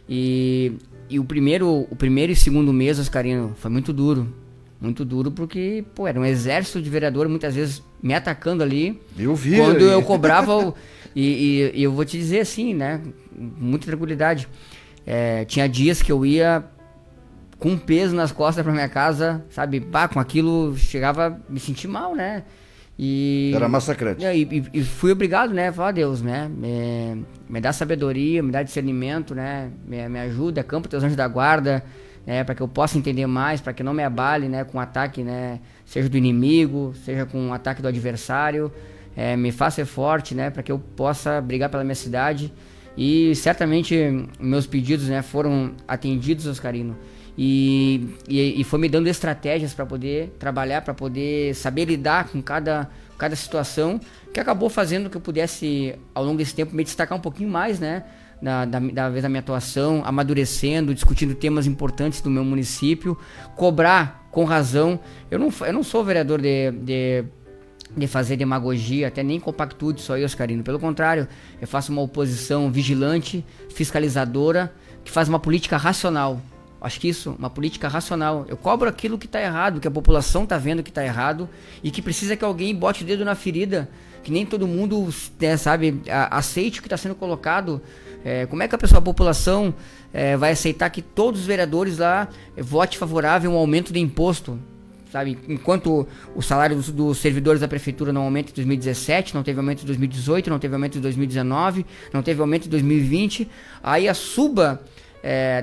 E o primeiro e segundo mês, Oscarino, foi muito duro. Muito duro porque, era um exército de vereador muitas vezes me atacando ali. Eu vi. Quando eu cobrava, e eu vou te dizer assim, né, muita tranquilidade, tinha dias que eu ia com um peso nas costas pra minha casa, sabe, com aquilo chegava a me sentir mal, né. Era massacrante. E fui obrigado, né, falar, Deus, né, me dá sabedoria, me dá discernimento, né, me ajuda, campo teus anjos da guarda, para que eu possa entender mais, para que não me abale, né, com ataque, né, seja do inimigo, seja com ataque do adversário, me faça ser forte, né, para que eu possa brigar pela minha cidade. E certamente meus pedidos, né, foram atendidos, Oscarino, e foi me dando estratégias para poder trabalhar, para poder saber lidar com cada situação, que acabou fazendo que eu pudesse, ao longo desse tempo, me destacar um pouquinho mais, né, da vez da minha atuação, amadurecendo, discutindo temas importantes do meu município, cobrar com razão. Eu não sou vereador de fazer demagogia, até nem compactude só eu, Oscarino. Pelo contrário, eu faço uma oposição vigilante, fiscalizadora, que faz uma política racional. Acho que isso, uma política racional. Eu cobro aquilo que está errado, que a população está vendo que está errado e que precisa que alguém bote o dedo na ferida, que nem todo mundo, aceite o que está sendo colocado. Como é que a população vai aceitar que todos os vereadores lá votem favorável a um aumento de imposto? Sabe? Enquanto o salário dos servidores da prefeitura não aumenta em 2017, não teve aumento em 2018, não teve aumento em 2019, não teve aumento em 2020, aí a suba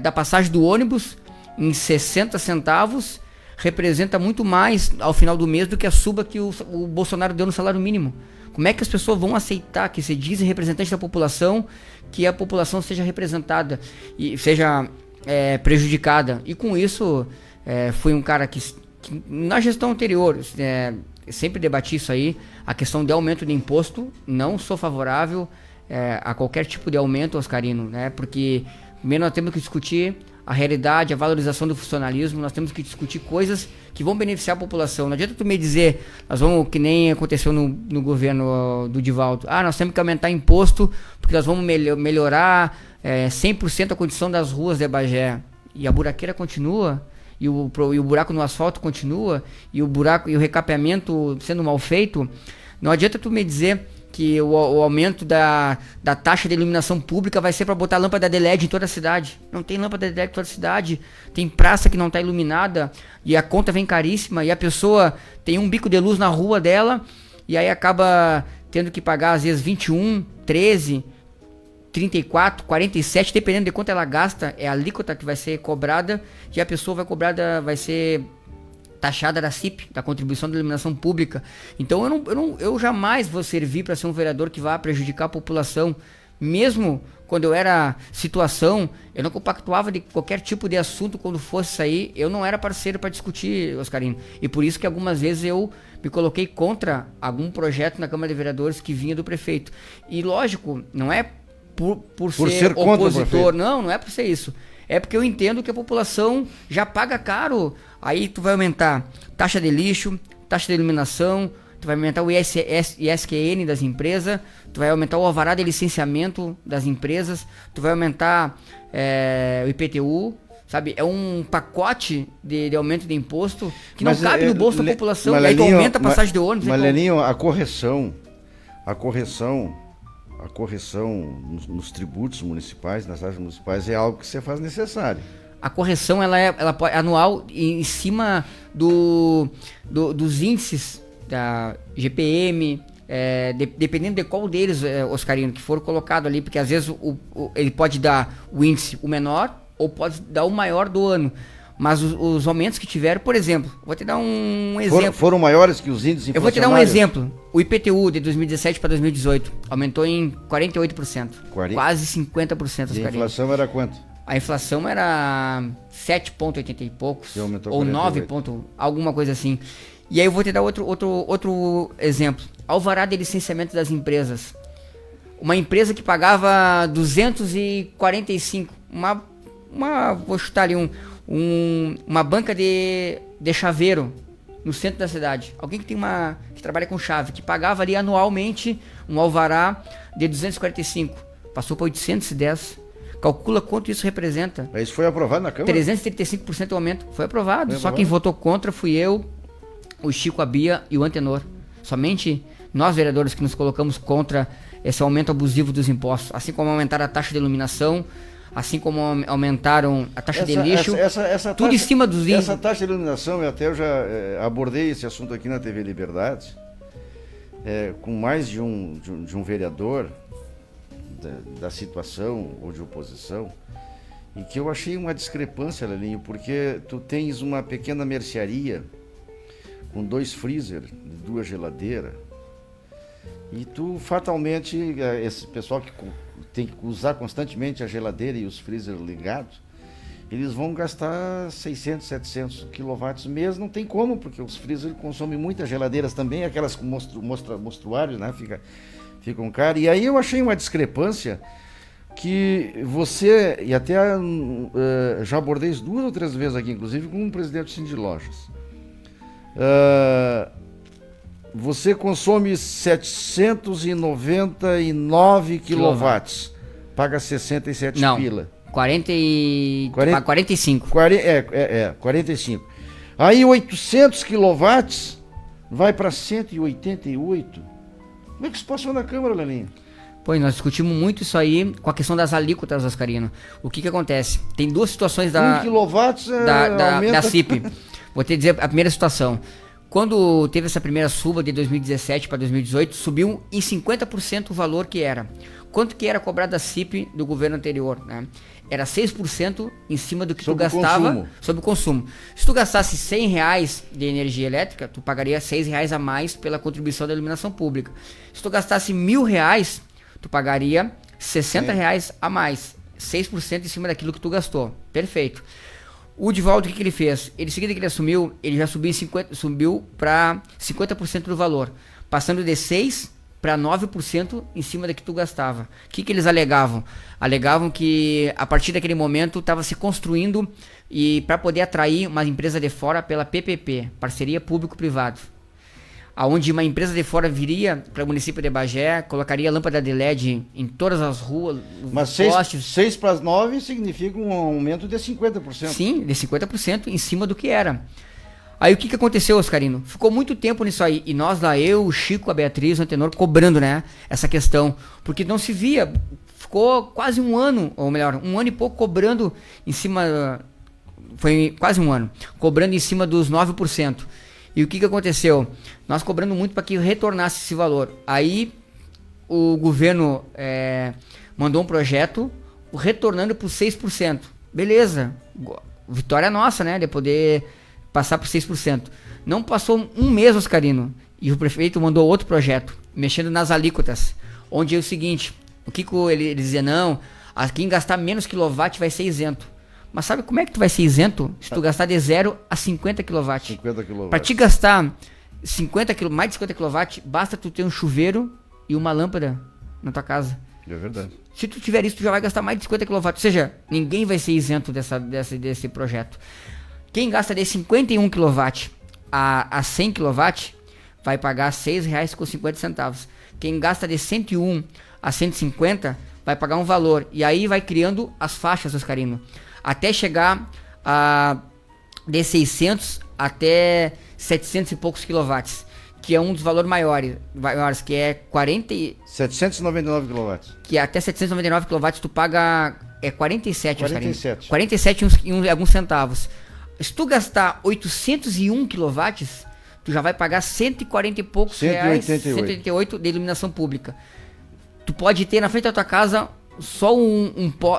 da passagem do ônibus em 60 centavos representa muito mais ao final do mês do que a suba que o Bolsonaro deu no salário mínimo. Como é que as pessoas vão aceitar que se dizem representantes da população, que a população seja representada e seja prejudicada? E com isso, fui um cara que na gestão anterior, sempre debati isso aí, a questão de aumento de imposto. Não sou favorável a qualquer tipo de aumento, Oscarino, né? Porque Primeiro nós temos que discutir a realidade, a valorização do funcionalismo, nós temos que discutir coisas que vão beneficiar a população. Não adianta tu me dizer, nós vamos, que nem aconteceu no governo do Divaldo, nós temos que aumentar imposto porque nós vamos melhorar 100% a condição das ruas de Bagé. E a buraqueira continua, e o buraco no asfalto continua, e o recapeamento sendo mal feito. Não adianta tu me dizer que o aumento da taxa de iluminação pública vai ser para botar lâmpada de LED em toda a cidade. Não tem lâmpada de LED em toda a cidade. Tem praça que não está iluminada e a conta vem caríssima e a pessoa tem um bico de luz na rua dela e aí acaba tendo que pagar às vezes 21, 13, 34, 47, dependendo de quanto ela gasta, é a alíquota que vai ser cobrada e a pessoa vai ser taxada da CIP, da contribuição de iluminação pública. Então eu jamais vou servir para ser um vereador que vá prejudicar a população. Mesmo quando eu era situação, eu não compactuava de qualquer tipo de assunto quando fosse sair. Eu não era parceiro para discutir, Oscarino. E por isso que algumas vezes eu me coloquei contra algum projeto na Câmara de Vereadores que vinha do prefeito. E lógico, não é por ser opositor, não é por ser isso. É porque eu entendo que a população já paga caro. Aí tu vai aumentar taxa de lixo, taxa de iluminação, tu vai aumentar o ISQN das empresas, tu vai aumentar o alvará de licenciamento das empresas, tu vai aumentar o IPTU, sabe? É um pacote de aumento de imposto que não cabe no bolso da população. E aí tu aumenta a passagem de ônibus. Mas, Leninho, a correção nos tributos municipais, nas taxas municipais, é algo que você faz necessário. A correção ela é anual em cima dos índices da GPM, dependendo de qual deles, Oscarino, que for colocado ali, porque às vezes ele pode dar o índice o menor ou pode dar o maior do ano. Mas os aumentos que tiveram, por exemplo, vou te dar um exemplo. Foram maiores que os índices inflacionários? Eu vou te dar um exemplo. O IPTU de 2017 para 2018 aumentou em 48%. Quase 50%. E a inflação era quanto? A inflação era 7,80 e poucos. Ou 9 ponto, alguma coisa assim. E aí eu vou te dar outro exemplo. Alvará de licenciamento das empresas. Uma empresa que pagava 245. Vou chutar ali uma banca de chaveiro no centro da cidade. Alguém que trabalha com chave, que pagava ali anualmente um alvará de 245. Passou para 810. Calcula quanto isso representa. Isso foi aprovado na Câmara? 335% do aumento. Foi aprovado. Só quem votou contra fui eu, o Chico, a Bia e o Antenor. Somente nós, vereadores, que nos colocamos contra esse aumento abusivo dos impostos. Assim como aumentaram a taxa de iluminação, assim como aumentaram a taxa de lixo, essa tudo taxa, em cima dos índices. Essa taxa de iluminação, eu já abordei esse assunto aqui na TV Liberdade, com mais de um vereador da situação ou de oposição, e que eu achei uma discrepância, Lelinho, porque tu tens uma pequena mercearia com 2 freezer, 2 geladeiras, e tu fatalmente, esse pessoal que tem que usar constantemente a geladeira e os freezer ligados, eles vão gastar 600, 700 quilowatts mês, não tem como, porque os freezer consomem muitas geladeiras também, aquelas com mostruários, né, ficam caros. E aí eu achei uma discrepância que você, e até já abordei isso 2 ou 3 vezes aqui, inclusive com o presidente do Sindicato de Lojas, você consome 799 quilowatts, paga 67 pila. 45. 45. Aí 800 quilowatts vai para 188. Como é que isso passou na Câmara, Lelinho? Pois, nós discutimos muito isso aí com a questão das alíquotas, Oscarino. O que acontece? Tem 2 situações 1 quilowatts da CIP. Vou te dizer a primeira situação. Quando teve essa primeira suba de 2017 para 2018, subiu em 50% o valor que era. Quanto que era cobrado da CIP do governo anterior, né? Era 6% em cima do que tu gastava sobre o consumo. Se tu gastasse R$100 de energia elétrica, tu pagaria R$6 a mais pela contribuição da iluminação pública. Se tu gastasse R$1.000, tu pagaria R$60 a mais. 6% em cima daquilo que tu gastou. Perfeito. O Divaldo, o que ele fez? Ele, em seguida que ele assumiu, ele já subiu para 50% do valor. Passando de 6 para 9% em cima da que tu gastava. O que eles alegavam? Alegavam que a partir daquele momento estava se construindo e para poder atrair uma empresa de fora pela PPP, parceria público-privado, aonde uma empresa de fora viria para o município de Bagé, colocaria lâmpada de LED em todas as ruas, Mas 6 para 9 significa um aumento de 50%. Sim, de 50% em cima do que era. Aí o que aconteceu, Oscarino? Ficou muito tempo nisso aí. E nós lá, eu, o Chico, a Beatriz, o Antenor, cobrando, né, essa questão. Porque não se via. Ficou quase um ano, ou melhor, um ano e pouco cobrando em cima... Foi quase um ano. Cobrando em cima dos 9%. E o que aconteceu? Nós cobrando muito para que retornasse esse valor. Aí o governo mandou um projeto retornando por 6%. Beleza. Vitória nossa, né? De poder passar por 6%. Não passou um mês, Oscarino, e o prefeito mandou outro projeto, mexendo nas alíquotas, onde é o seguinte, o que ele dizia, não, quem gastar menos quilowatt vai ser isento. Mas sabe como é que tu vai ser isento? Se tu gastar de 0 a 50 kW. 50 kW. Para te gastar mais de 50 kW, basta tu ter um chuveiro e uma lâmpada na tua casa. É verdade. Se tu tiver isso, tu já vai gastar mais de 50 kW. Ou seja, ninguém vai ser isento desse projeto. Quem gasta de 51 kW a 100 kW vai pagar R$ 6,50. Quem gasta de 101 a 150 vai pagar um valor. E aí vai criando as faixas, Oscarino. Até chegar a de 600 até 700 e poucos quilowatts. Que é um dos valores maiores, que é 799 kW. Que até 799 kW tu paga 47, 47. 47 e alguns centavos. Se tu gastar 801 kW, tu já vai pagar 140 e poucos 188. reais, 188 de iluminação pública. Tu pode ter na frente da tua casa só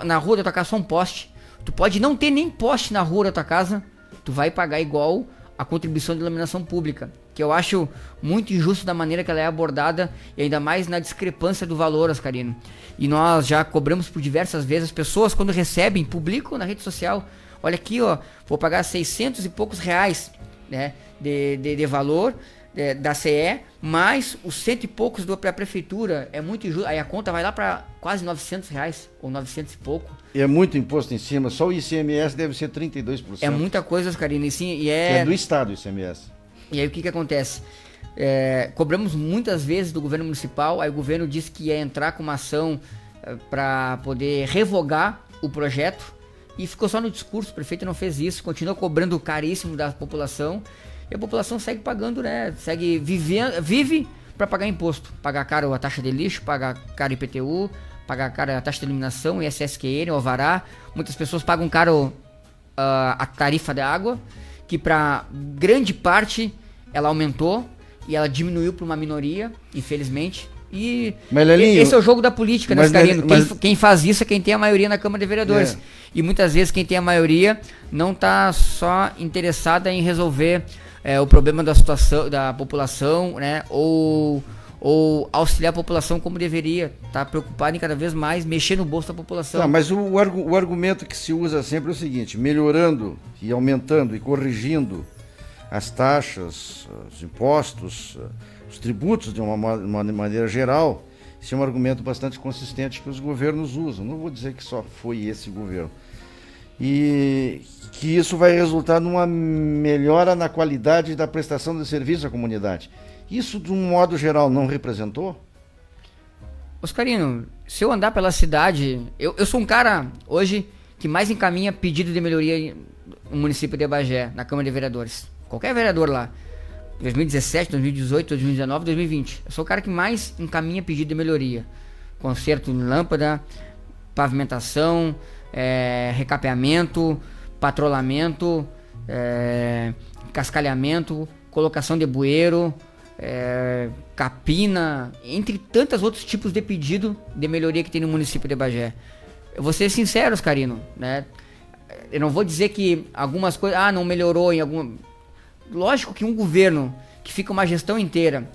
na rua da tua casa só um poste. Tu pode não ter nem poste na rua da tua casa, tu vai pagar igual a contribuição de iluminação pública, que eu acho muito injusto da maneira que ela é abordada e ainda mais na discrepância do valor, Oscarino. E nós já cobramos por diversas vezes, as pessoas quando recebem, publicam na rede social, olha aqui, ó, vou pagar 600 e poucos reais, né, de valor da CE, mais os 100 e poucos da prefeitura, é muito injusto, aí a conta vai lá para quase 900 reais, ou 900 e pouco. E é muito imposto em cima, só o ICMS deve ser 32%. É muita coisa, Oscarino, e sim, Que é do Estado o ICMS. E aí o que acontece? Cobramos muitas vezes do governo municipal, aí o governo disse que ia entrar com uma ação para poder revogar o projeto, e ficou só no discurso, o prefeito não fez isso, continua cobrando caríssimo da população, e a população segue pagando, né? Vive para pagar imposto, pagar caro a taxa de lixo, pagar caro IPTU, pagar caro a taxa de iluminação, ISSQN, o alvará. Muitas pessoas pagam caro a tarifa da água, que para grande parte ela aumentou e ela diminuiu para uma minoria, infelizmente. E esse é o jogo da política, né, Oscarino? Quem faz isso é quem tem a maioria na Câmara de Vereadores. E muitas vezes quem tem a maioria não está só interessada em resolver o problema da situação da população, né? Ou auxiliar a população como deveria. Está preocupado em cada vez mais mexer no bolso da população. Tá, mas o argumento que se usa sempre é o seguinte: melhorando e aumentando e corrigindo as taxas, os impostos, os tributos de uma maneira geral, esse é um argumento bastante consistente que os governos usam. Não vou dizer que só foi esse governo. E que isso vai resultar numa melhora na qualidade da prestação de serviço à comunidade. Isso, de um modo geral, não representou? Oscarino, se eu andar pela cidade, eu sou um cara, hoje, que mais encaminha pedido de melhoria no município de Bagé, na Câmara de Vereadores. Qualquer vereador lá. 2017, 2018, 2019, 2020. Eu sou o cara que mais encaminha pedido de melhoria. Conserto de lâmpada, pavimentação, recapeamento, patrulhamento, cascalhamento, colocação de bueiro, capina, entre tantos outros tipos de pedido de melhoria que tem no município de Bagé. Eu vou ser sincero, Oscarino, né? Eu não vou dizer que algumas coisas, não melhorou em alguma... Lógico que um governo que fica uma gestão inteira,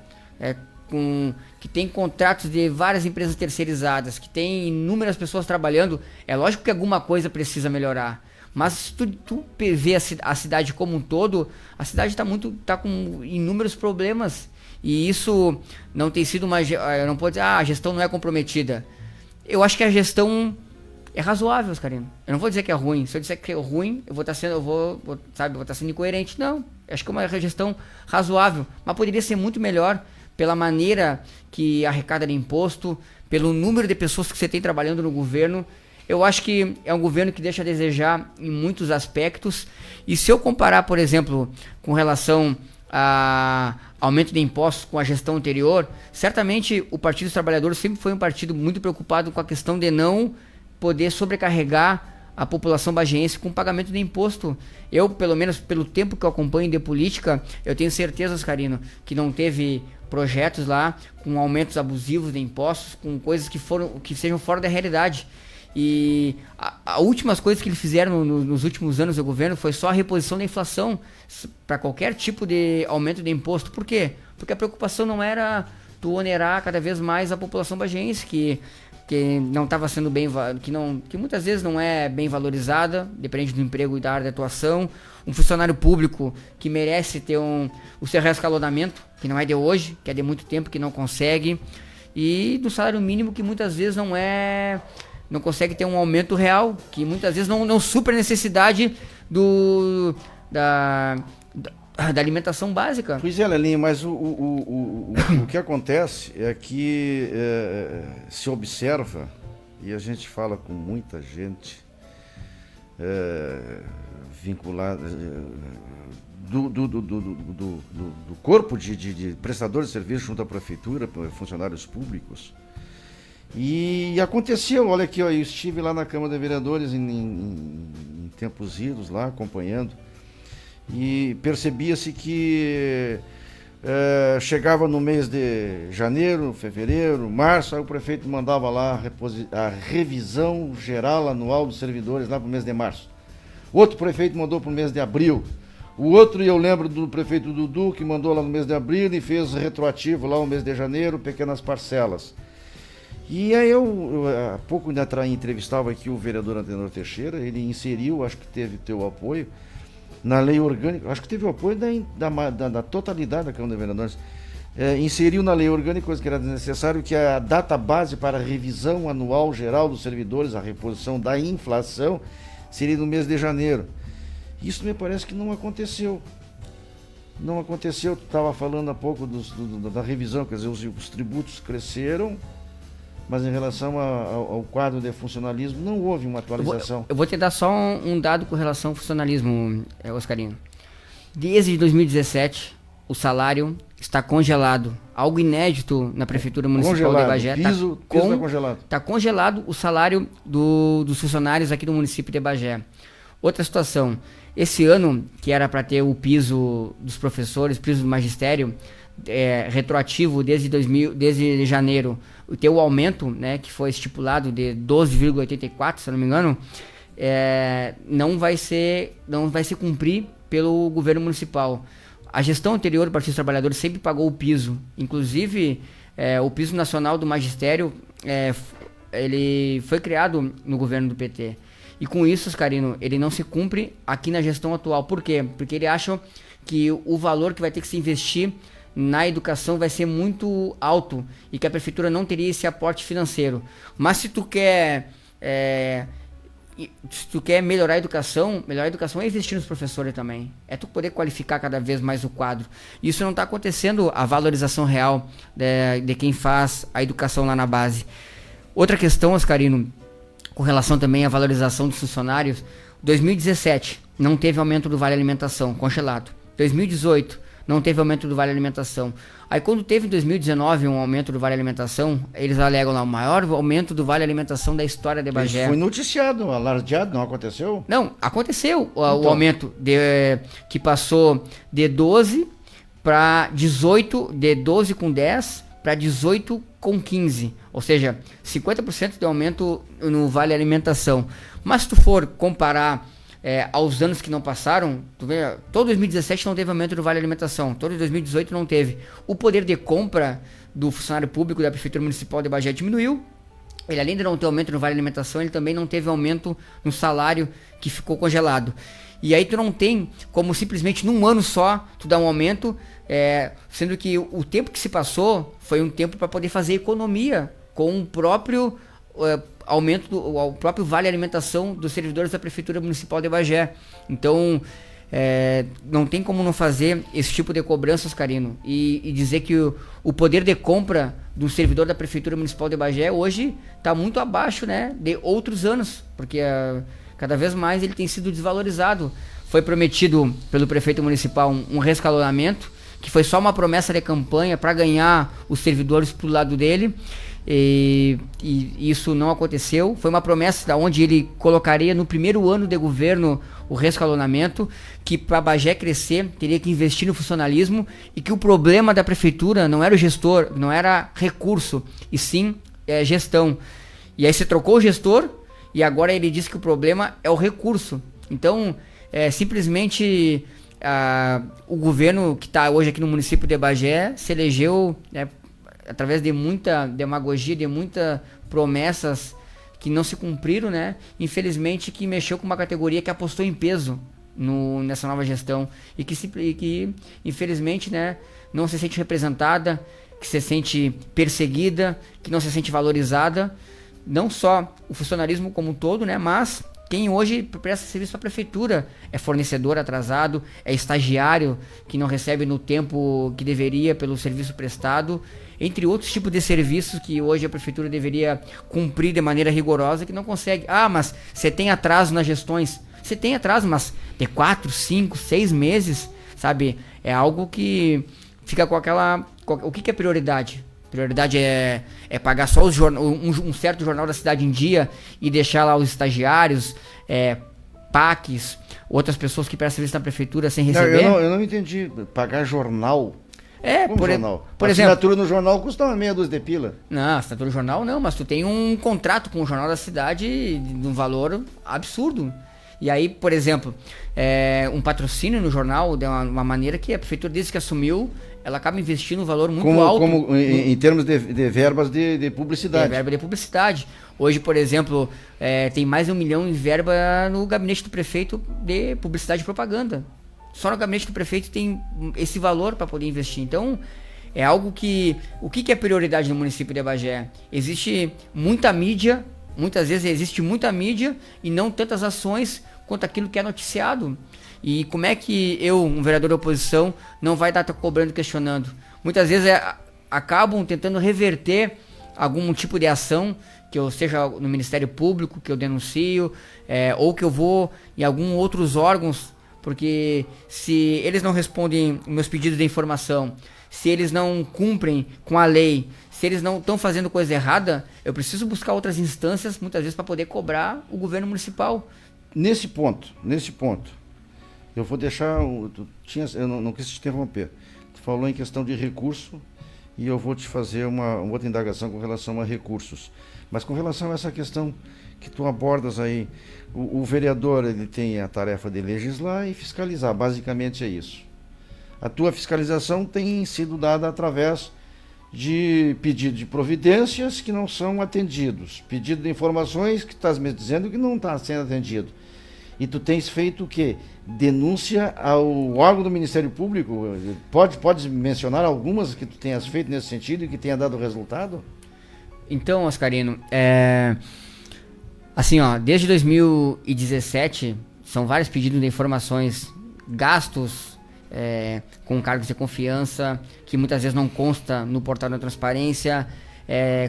que tem contratos de várias empresas terceirizadas, que tem inúmeras pessoas trabalhando, é lógico que alguma coisa precisa melhorar. Mas se tu vê a cidade como um todo, a cidade tá com inúmeros problemas. E isso não tem sido eu não posso dizer, a gestão não é comprometida. Eu acho que a gestão é razoável, Oscarino. Eu não vou dizer que é ruim. Se eu disser que é ruim, eu vou estar sendo incoerente. Não, acho que é uma gestão razoável, mas poderia ser muito melhor pela maneira que arrecada de imposto, pelo número de pessoas que você tem trabalhando no governo. Eu acho que é um governo que deixa a desejar em muitos aspectos. E se eu comparar, por exemplo, com relação a aumento de impostos com a gestão anterior, certamente o Partido dos Trabalhadores sempre foi um partido muito preocupado com a questão de não poder sobrecarregar a população bagiense com pagamento de imposto. Eu, pelo menos pelo tempo que eu acompanho de política, eu tenho certeza, Oscarino, que não teve projetos lá com aumentos abusivos de impostos, com coisas que sejam fora da realidade. E as últimas coisas que eles fizeram nos últimos anos do governo foi só a reposição da inflação para qualquer tipo de aumento de imposto. Por quê? Porque a preocupação não era tu onerar cada vez mais a população bagiense, que não estava sendo que muitas vezes não é bem valorizada, depende do emprego e da área de atuação. Um funcionário público que merece ter o seu reescalonamento, que não é de hoje, que é de muito tempo que não consegue, e do salário mínimo, que muitas vezes não consegue ter um aumento real, que muitas vezes não supra a necessidade da alimentação básica. Pois é, Lelinho, mas o que acontece é que se observa, e a gente fala com muita gente vinculada do corpo de prestadores de serviço junto à prefeitura, funcionários públicos. E aconteceu, olha aqui, ó, eu estive lá na Câmara de Vereadores em tempos idos lá, acompanhando, e percebia-se que chegava no mês de janeiro, fevereiro, março, aí o prefeito mandava lá a revisão geral anual dos servidores lá para o mês de março. Outro prefeito mandou para o mês de abril. O outro, eu lembro do prefeito Dudu, que mandou lá no mês de abril e fez retroativo lá no mês de janeiro, pequenas parcelas. E aí eu há pouco entrevistava aqui o vereador Antenor Teixeira, ele inseriu, acho que teve teu apoio, na lei orgânica, acho que teve o apoio da totalidade da Câmara de Vereadores, inseriu na lei orgânica, coisa que era necessário, que a data base para a revisão anual geral dos servidores, a reposição da inflação, seria no mês de janeiro. Isso me parece que não aconteceu. Não aconteceu, tu estava falando há pouco da revisão, quer dizer, os tributos cresceram, mas em relação ao quadro de funcionalismo não houve uma atualização. Eu vou te dar só um dado com relação ao funcionalismo, Oscarinho. Desde 2017, o salário está congelado. Algo inédito na Prefeitura Municipal de Bagé. Piso está congelado. Está congelado o salário dos funcionários aqui do município de Bagé. Outra situação, esse ano, que era para ter o piso dos professores, piso do magistério, retroativo desde janeiro, ter o aumento, né, que foi estipulado de 12,84, se eu não me engano, não vai se cumprir pelo governo municipal. A gestão anterior do Partido dos Trabalhadores sempre pagou o piso, inclusive o piso nacional do magistério ele foi criado no governo do PT. E com isso, Oscarino, ele não se cumpre aqui na gestão atual. Por quê? Porque ele acha que o valor que vai ter que se investir na educação vai ser muito alto e que a prefeitura não teria esse aporte financeiro. Mas se tu quer melhorar a educação é investir nos professores também. É tu poder qualificar cada vez mais o quadro. Isso não está acontecendo, a valorização real de quem faz a educação lá na base. Outra questão, Oscarino, com relação também à valorização dos funcionários, 2017 não teve aumento do Vale Alimentação, congelado. 2018 não teve aumento do Vale Alimentação. Aí quando teve em 2019 um aumento do Vale Alimentação, eles alegam lá o maior aumento do Vale Alimentação da história de Bagé. Isso foi noticiado, alardeado, não aconteceu? Não, aconteceu o aumento que passou de 12 para 18, de 12 com 10 para 18 com 15. Ou seja, 50% de aumento no Vale Alimentação. Mas se tu for comparar aos anos que não passaram, tu vê, todo 2017 não teve aumento do Vale Alimentação, todo 2018 não teve. O poder de compra do funcionário público da Prefeitura Municipal de Bagé diminuiu, ele, além de não ter aumento no Vale Alimentação, ele também não teve aumento no salário, que ficou congelado. E aí tu não tem como simplesmente num ano só tu dar um aumento, sendo que o tempo que se passou foi um tempo para poder fazer economia com o próprio aumento o próprio Vale Alimentação dos servidores da Prefeitura Municipal de Bagé. Então não tem como não fazer esse tipo de cobranças, Carino, e dizer que o poder de compra do servidor da Prefeitura Municipal de Bagé hoje está muito abaixo, né, de outros anos, porque cada vez mais ele tem sido desvalorizado. Foi prometido pelo prefeito municipal um rescalonamento, que foi só uma promessa de campanha para ganhar os servidores pro lado dele, e isso não aconteceu. Foi uma promessa da onde ele colocaria no primeiro ano de governo o rescalonamento, que para Bagé crescer teria que investir no funcionalismo, e que o problema da prefeitura não era o gestor, não era recurso, e sim gestão. E aí você trocou o gestor, e agora ele diz que o problema é o recurso. Então, simplesmente o governo que está hoje aqui no município de Bagé se elegeu através de muita demagogia, de muitas promessas que não se cumpriram, né? Infelizmente, que mexeu com uma categoria que apostou em peso nessa nova gestão e que infelizmente, né, não se sente representada, que se sente perseguida, que não se sente valorizada. Não só o funcionalismo como um todo, né? Mas quem hoje presta serviço para a prefeitura é fornecedor atrasado, é estagiário que não recebe no tempo que deveria pelo serviço prestado, entre outros tipos de serviços que hoje a prefeitura deveria cumprir de maneira rigorosa, que não consegue. Mas você tem atraso nas gestões. Você tem atraso, mas de 4, 5, 6 meses, sabe? É algo que fica com aquela... O que é prioridade? Prioridade é pagar só um certo jornal da cidade em dia e deixar lá os estagiários, PACs, outras pessoas que prestam serviço na prefeitura sem receber? Eu não entendi. Pagar jornal? Como jornal? Por exemplo, assinatura no jornal custa uma meia dúzia de pila. Não, assinatura no jornal não, mas tu tem um contrato com o jornal da cidade de um valor absurdo. E aí, por exemplo, um patrocínio no jornal de uma maneira que a prefeitura, desde que assumiu, ela acaba investindo um valor muito alto. Em termos de verbas de publicidade. De verba de publicidade. Hoje, por exemplo, tem mais de 1 milhão em verba no gabinete do prefeito de publicidade e propaganda. Só no gabinete do prefeito tem esse valor para poder investir. Então, é algo que... O que é prioridade no município de Bagé? Existe muita mídia, muitas vezes existe muita mídia e não tantas ações quanto aquilo que é noticiado. E como é que um vereador da oposição, não vai estar cobrando e questionando? Muitas vezes acabam tentando reverter algum tipo de ação, que eu seja no Ministério Público, que eu denuncio, ou que eu vou em alguns outros órgãos, porque se eles não respondem meus pedidos de informação, se eles não cumprem com a lei, se eles não estão fazendo coisa errada, eu preciso buscar outras instâncias, muitas vezes, para poder cobrar o governo municipal. Nesse ponto, eu vou deixar... Eu não quis te interromper. Tu falou em questão de recurso e eu vou te fazer uma outra indagação com relação a recursos. Mas com relação a essa questão que tu abordas aí, o vereador, ele tem a tarefa de legislar e fiscalizar, basicamente é isso. A tua fiscalização tem sido dada através de pedido de providências que não são atendidos, pedido de informações que estás me dizendo que não está sendo atendido. E tu tens feito o quê? Denúncia ao órgão do Ministério Público? Podes mencionar algumas que tu tenhas feito nesse sentido e que tenha dado resultado? Então, Oscarino, assim, desde 2017, são vários pedidos de informações, gastos com cargos de confiança, que muitas vezes não consta no portal da transparência,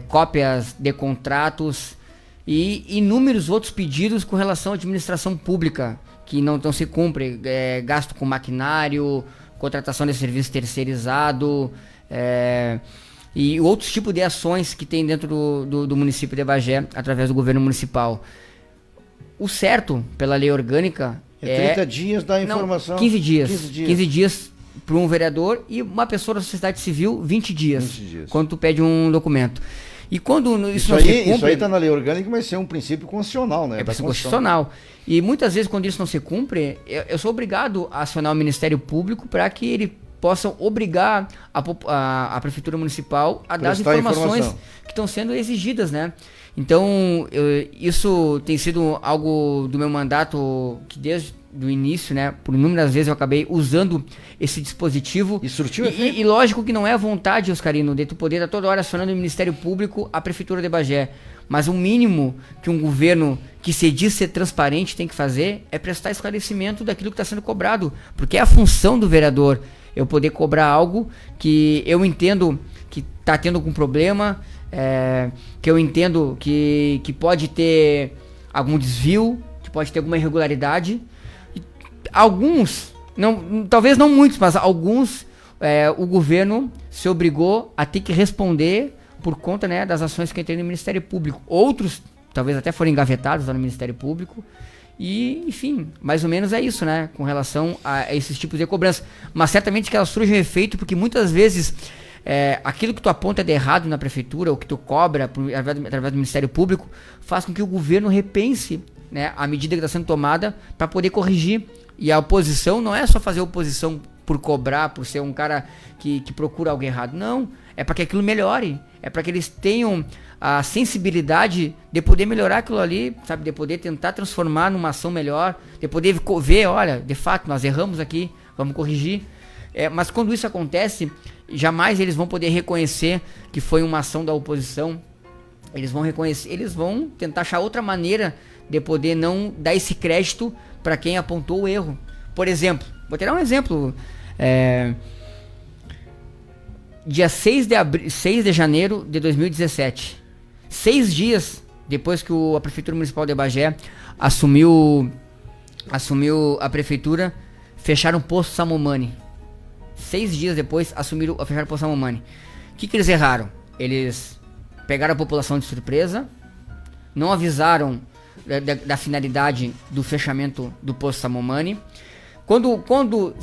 cópias de contratos e inúmeros outros pedidos com relação à administração pública, que não se cumpre, gasto com maquinário, contratação de serviço terceirizado, e outros tipos de ações que tem dentro do município de Bagé, através do governo municipal. O certo, pela lei orgânica, 30 dias da informação. 15 dias. 15 dias para um vereador e uma pessoa da sociedade civil, 20 dias. Quando tu pede um documento. E quando isso não se cumpre... Isso aí está na lei orgânica, mas isso é um princípio constitucional, né? É princípio constitucional. E muitas vezes, quando isso não se cumpre, eu sou obrigado a acionar o Ministério Público para que ele possam obrigar a Prefeitura Municipal a dar as Prestar informações informação. que estão sendo exigidas, né? Então, isso tem sido algo do meu mandato que desde o início, né, por inúmeras vezes eu acabei usando esse dispositivo. E surtiu efeito? E lógico que não é a vontade, Oscarino, de tu poder estar toda hora acionando o Ministério Público, a Prefeitura de Bagé. Mas o mínimo que um governo que se diz ser transparente tem que fazer é prestar esclarecimento daquilo que está sendo cobrado. Porque é a função do vereador eu poder cobrar algo que eu entendo que está tendo algum problema, que eu entendo que pode ter algum desvio, que pode ter alguma irregularidade. E alguns, talvez não muitos, mas alguns, o governo se obrigou a ter que responder por conta, né, das ações que eu entrei no Ministério Público. Outros, talvez até foram engavetados lá no Ministério Público. E, enfim, mais ou menos é isso, né, com relação a esses tipos de cobrança. Mas certamente que elas surgem efeito, porque muitas vezes aquilo que tu aponta de errado na prefeitura, ou que tu cobra através do Ministério Público, faz com que o governo repense, né, a medida que está sendo tomada para poder corrigir. E a oposição não é só fazer oposição por cobrar, por ser um cara que procura algo errado. Não, é para que aquilo melhore. É para que eles tenham a sensibilidade de poder melhorar aquilo ali, sabe? De poder tentar transformar numa ação melhor, de poder ver, olha, de fato, nós erramos aqui, vamos corrigir. Mas quando isso acontece, jamais eles vão poder reconhecer que foi uma ação da oposição. Eles vão reconhecer, eles vão tentar achar outra maneira de poder não dar esse crédito para quem apontou o erro. Por exemplo, vou te dar um exemplo. Dia 6 de janeiro de 2017, 6 dias depois que a Prefeitura Municipal de Bagé assumiu a prefeitura, fecharam o posto Samomani. 6 dias depois fecharam o posto Samomani. O que eles erraram? Eles pegaram a população de surpresa, não avisaram da finalidade do fechamento do posto Samomani. Quando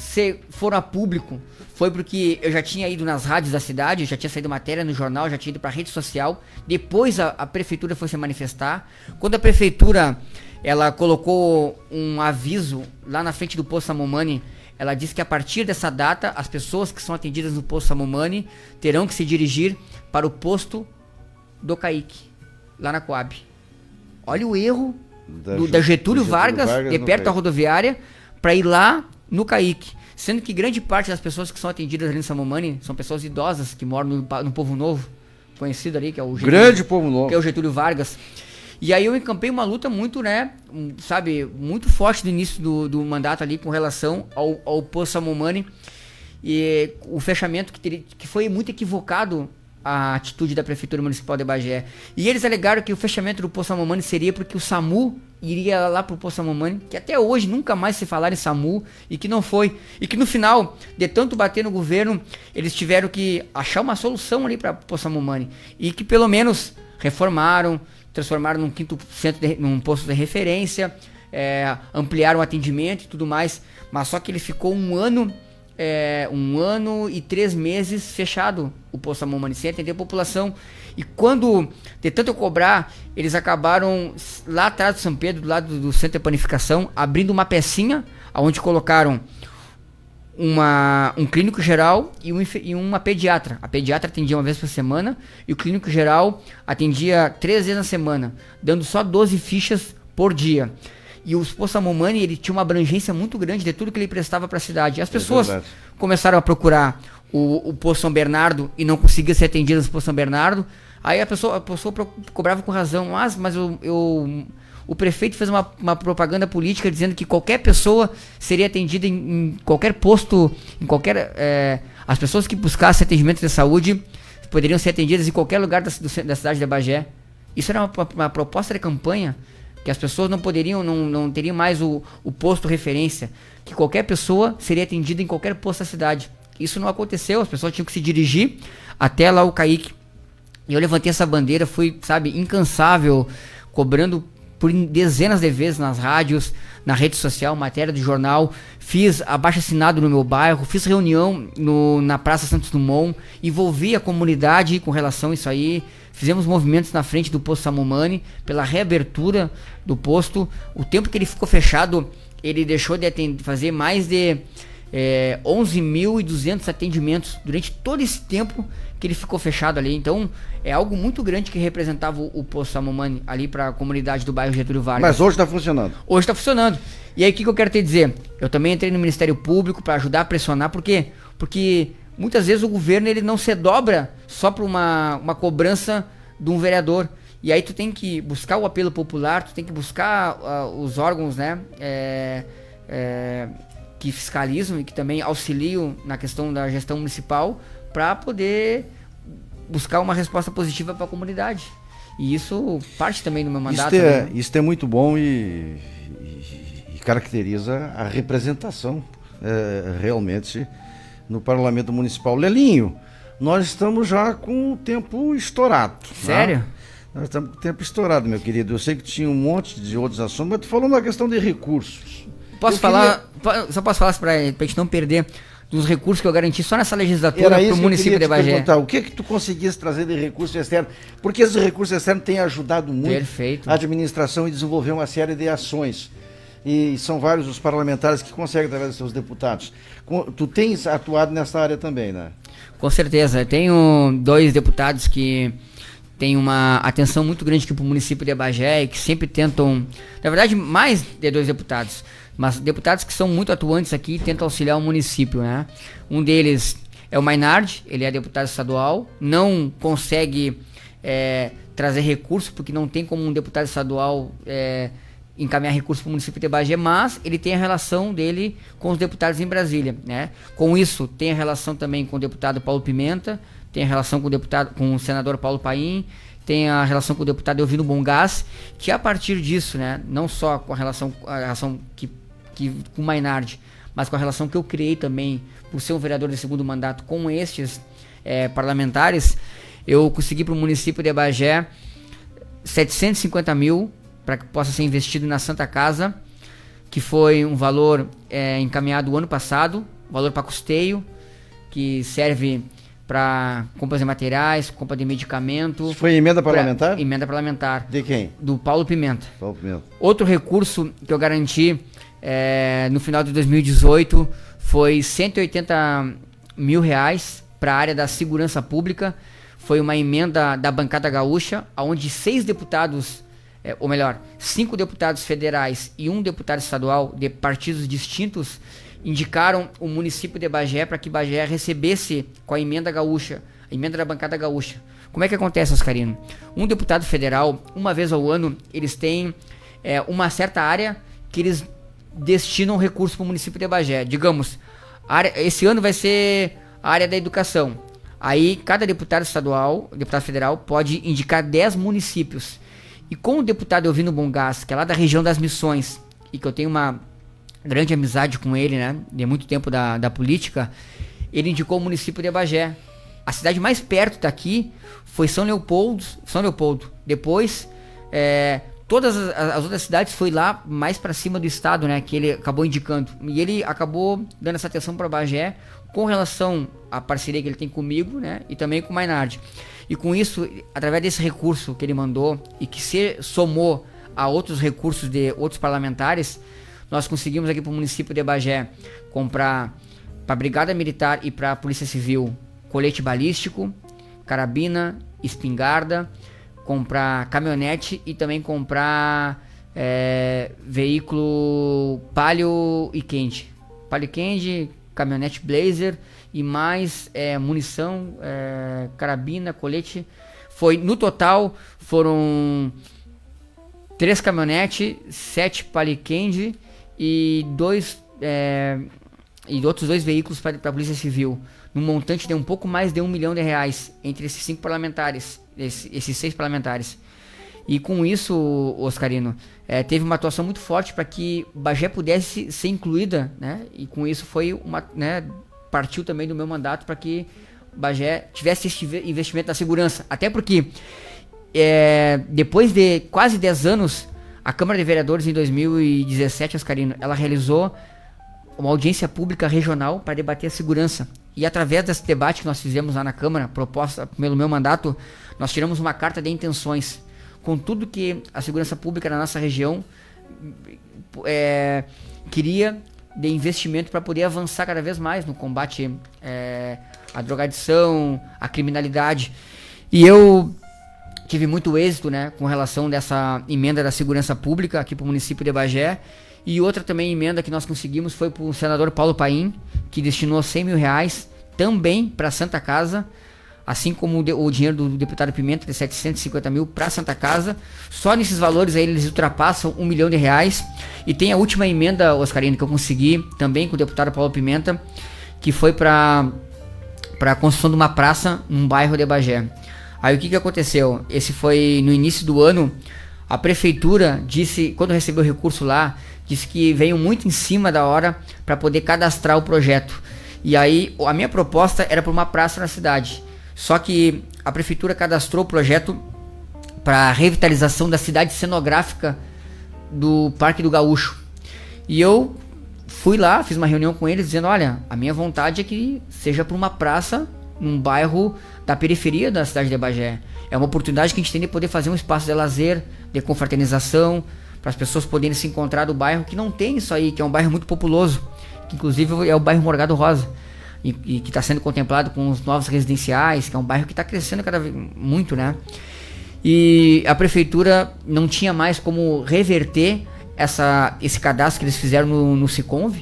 foram a público, foi porque eu já tinha ido nas rádios da cidade, já tinha saído matéria no jornal, já tinha ido para a rede social. Depois a prefeitura foi se manifestar. Quando a prefeitura ela colocou um aviso lá na frente do posto Samomani, ela disse que a partir dessa data, as pessoas que são atendidas no posto Samomani terão que se dirigir para o posto do Caique, lá na Coab. Olha o erro da Getúlio Vargas, de perto da rodoviária, para ir lá no Caique. Sendo que grande parte das pessoas que são atendidas ali no Samomani são pessoas idosas que moram no Povo Novo, conhecido ali, que é o Getúlio, Grande Povo Novo, que é o Getúlio Vargas. E aí eu encampei uma luta muito, né, sabe, muito forte no início do mandato ali com relação ao posto Samomani, e o fechamento que foi muito equivocado a atitude da Prefeitura Municipal de Bagé. E eles alegaram que o fechamento do posto Samomani seria porque o SAMU iria lá pro posto Samomani, que até hoje nunca mais se falaram em SAMU, e que não foi. E que no final, de tanto bater no governo, eles tiveram que achar uma solução ali para o posto Samomani. E que pelo menos reformaram, transformaram num quinto centro, num posto de referência, ampliaram o atendimento e tudo mais. Mas só que ele ficou 1 ano e 3 meses fechado, o posto Samomani, sem atender a população. E quando, de tanto eu cobrar, eles acabaram lá atrás do São Pedro, do lado do centro de panificação, abrindo uma pecinha, onde colocaram um clínico geral e uma pediatra. A pediatra atendia uma vez por semana e o clínico geral atendia 3 vezes na semana, dando só 12 fichas por dia. E o posto Samomani, ele tinha uma abrangência muito grande de tudo que ele prestava para a cidade. E as pessoas começaram a procurar o posto São Bernardo e não conseguiam ser atendidas no posto São Bernardo. Aí a pessoa cobrava com razão. Mas o prefeito fez uma propaganda política dizendo que qualquer pessoa seria atendida em qualquer posto, as pessoas que buscassem atendimento de saúde poderiam ser atendidas em qualquer lugar da cidade de Bagé. Isso era uma proposta de campanha, que as pessoas não teriam mais o posto referência, que qualquer pessoa seria atendida em qualquer posto da cidade. Isso não aconteceu, as pessoas tinham que se dirigir até lá o Caique. E eu levantei essa bandeira, fui, sabe, incansável, cobrando por dezenas de vezes nas rádios, na rede social, matéria de jornal, fiz abaixo-assinado no meu bairro, fiz reunião na Praça Santos Dumont, envolvi a comunidade com relação a isso aí, fizemos movimentos na frente do posto Samomani, pela reabertura do posto. O tempo que ele ficou fechado, ele deixou de fazer mais de 11.200 atendimentos durante todo esse tempo que ele ficou fechado ali. Então, é algo muito grande que representava o Poço Samumani ali para a comunidade do bairro Getúlio Vargas. Mas hoje está funcionando? Hoje está funcionando. E aí, o que eu quero te dizer? Eu também entrei no Ministério Público para ajudar a pressionar. Por quê? Porque muitas vezes o governo ele não se dobra só para uma cobrança de um vereador. E aí tu tem que buscar o apelo popular, tu tem que buscar os órgãos, né, que fiscalizam e que também auxiliam na questão da gestão municipal para poder buscar uma resposta positiva para a comunidade. E isso parte também do meu mandato. Isso é muito bom e caracteriza a representação realmente no Parlamento Municipal. Lelinho, nós estamos já com o tempo estourado. Sério? Né? Nós estamos com o tempo estourado, meu querido. Eu sei que tinha um monte de outros assuntos, mas tu falou uma questão de recursos. Só posso falar para a gente não perder dos recursos que eu garanti só nessa legislatura para o município de Bagé. O que tu conseguisse trazer de recurso externo? Porque esses recursos externos têm ajudado muito a administração e desenvolver uma série de ações. E são vários os parlamentares que conseguem através dos seus deputados. Tu tens atuado nessa área também, né? Com certeza. Eu tenho 2 deputados que têm uma atenção muito grande aqui para o município de Bagé e que sempre tentam, na verdade, mais de 2 deputados, mas deputados que são muito atuantes aqui e tentam auxiliar o município, né? Um deles é o Mainardi, ele é deputado estadual, não consegue trazer recurso, porque não tem como um deputado estadual encaminhar recursos para o município de Bagé, mas ele tem a relação dele com os deputados em Brasília, né? Com isso, tem a relação também com o deputado Paulo Pimenta, tem a relação com o senador Paulo Paim, tem a relação com o deputado Elvino Bongás, que a partir disso, né, não só com a relação que com o Mainardi, mas com a relação que eu criei também por ser um vereador de segundo mandato com estes parlamentares, eu consegui para o município de Bagé 750 mil para que possa ser investido na Santa Casa, que foi um valor encaminhado o ano passado, valor para custeio, que serve para compras de materiais, compra de medicamento. Isso foi emenda parlamentar? Emenda parlamentar. De quem? Do Paulo Pimenta. Paulo Pimenta. Outro recurso que eu garanti no final de 2018 foi 180 mil reais para a área da segurança pública. Foi uma emenda da bancada gaúcha, onde 6 deputados, ou melhor, 5 deputados federais e 1 deputado estadual de partidos distintos indicaram o município de Bagé para que Bagé recebesse com a emenda gaúcha, a emenda da bancada gaúcha. Como é que acontece, Oscarino? Um deputado federal, uma vez ao ano, eles têm uma certa área que eles destinam recurso para o município de Bagé. Digamos, esse ano vai ser a área da educação. Aí, cada deputado estadual, deputado federal, pode indicar 10 municípios. E com o deputado Elvino Bongás, que é lá da região das Missões, e que eu tenho uma grande amizade com ele, né, de muito tempo da política, ele indicou o município de Bagé. A cidade mais perto daqui foi São Leopoldo. Depois, todas as outras cidades foi lá mais para cima do estado, né, que ele acabou indicando. E ele acabou dando essa atenção para Bagé com relação à parceria que ele tem comigo, né, e também com o Mainardi. E com isso, através desse recurso que ele mandou e que se somou a outros recursos de outros parlamentares, nós conseguimos aqui para o município de Bagé comprar para a Brigada Militar e para a Polícia Civil colete balístico, carabina, espingarda, comprar caminhonete e também comprar veículo Palio e Candy, caminhonete Blazer e mais munição, carabina, colete. No total foram 3 caminhonetes, 7 Palio Candy e outros 2 veículos para a Polícia Civil, num montante de um pouco mais de R$1 milhão entre esses 5 parlamentares, esses 6 parlamentares. E com isso, Oscarino, teve uma atuação muito forte para que Bagé pudesse ser incluída, né? E com isso foi partiu também do meu mandato para que Bagé tivesse esse investimento na segurança. Até porque depois de quase 10 anos, a Câmara de Vereadores em 2017, Oscarino, ela realizou uma audiência pública regional para debater a segurança. E através desse debate que nós fizemos lá na Câmara, proposta pelo meu mandato, nós tiramos uma carta de intenções com tudo que a segurança pública na nossa região queria de investimento para poder avançar cada vez mais no combate à drogadição, à criminalidade. E eu tive muito êxito, né, com relação dessa emenda da segurança pública aqui para o município de Bagé. E outra também emenda que nós conseguimos foi para o senador Paulo Paim, que destinou 100 mil reais também para a Santa Casa, assim como o dinheiro do deputado Pimenta de 750 mil para a Santa Casa. Só nesses valores aí eles ultrapassam R$1 milhão. E tem a última emenda, Oscarino, que eu consegui também com o deputado Paulo Pimenta, que foi para a construção de uma praça num bairro de Bagé. Aí o que aconteceu? Esse foi no início do ano. A prefeitura disse, quando recebeu o recurso lá, disse que veio muito em cima da hora para poder cadastrar o projeto. E aí a minha proposta era para uma praça na cidade. Só que a prefeitura cadastrou o projeto para revitalização da cidade cenográfica do Parque do Gaúcho. E eu fui lá, fiz uma reunião com eles dizendo, olha, a minha vontade é que seja para uma praça num bairro da periferia da cidade de Bagé. É uma oportunidade que a gente tem de poder fazer um espaço de lazer, de confraternização, para as pessoas poderem se encontrar do bairro que não tem isso aí, que é um bairro muito populoso, que inclusive é o bairro Morgado Rosa. E que está sendo contemplado com os novos residenciais, que é um bairro que está crescendo cada vez muito, né? E a prefeitura não tinha mais como reverter esse cadastro que eles fizeram no Siconv.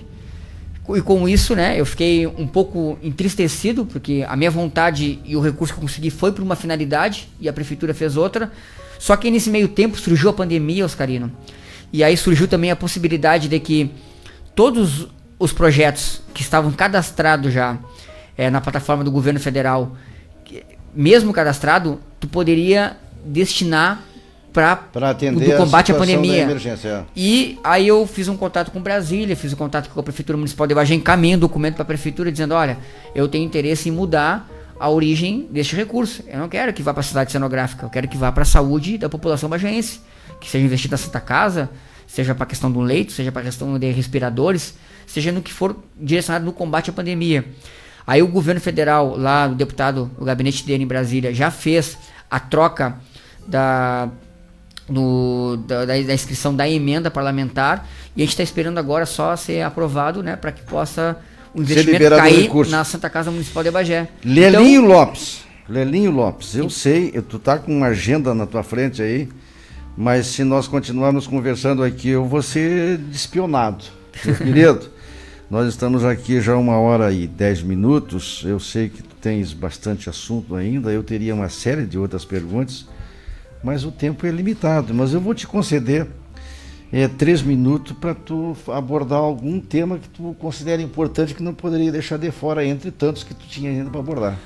E com isso, né, eu fiquei um pouco entristecido, porque a minha vontade e o recurso que eu consegui foi para uma finalidade e a prefeitura fez outra. Só que nesse meio tempo surgiu a pandemia, Oscarino. E aí surgiu também a possibilidade de que todos os projetos que estavam cadastrados já na plataforma do governo federal, mesmo cadastrado, tu poderia destinar para atender o combate à pandemia. E aí eu fiz um contato com Brasília, fiz um contato com a Prefeitura Municipal de Bagé, encaminhei um documento para a Prefeitura dizendo, olha, eu tenho interesse em mudar a origem deste recurso. Eu não quero que vá para a cidade cenográfica, eu quero que vá para a saúde da população bagiense, que seja investido na Santa Casa, seja para a questão do leito, seja para a questão de respiradores, seja no que for direcionado no combate à pandemia. Aí o governo federal, lá o deputado, o gabinete dele em Brasília, já fez a troca da inscrição da emenda parlamentar, e a gente está esperando agora só ser aprovado, né, para que possa o investimento cair na Santa Casa Municipal de Bagé. Lelinho Lopes, eu sei, tu tá com uma agenda na tua frente aí, mas se nós continuarmos conversando aqui, eu vou ser despionado, meu querido. Nós estamos aqui já 1h10. Eu sei que tu tens bastante assunto ainda, eu teria uma série de outras perguntas, mas o tempo é limitado. Mas eu vou te conceder 3 minutos para tu abordar algum tema que tu considera importante, que não poderia deixar de fora entre tantos que tu tinha ainda para abordar.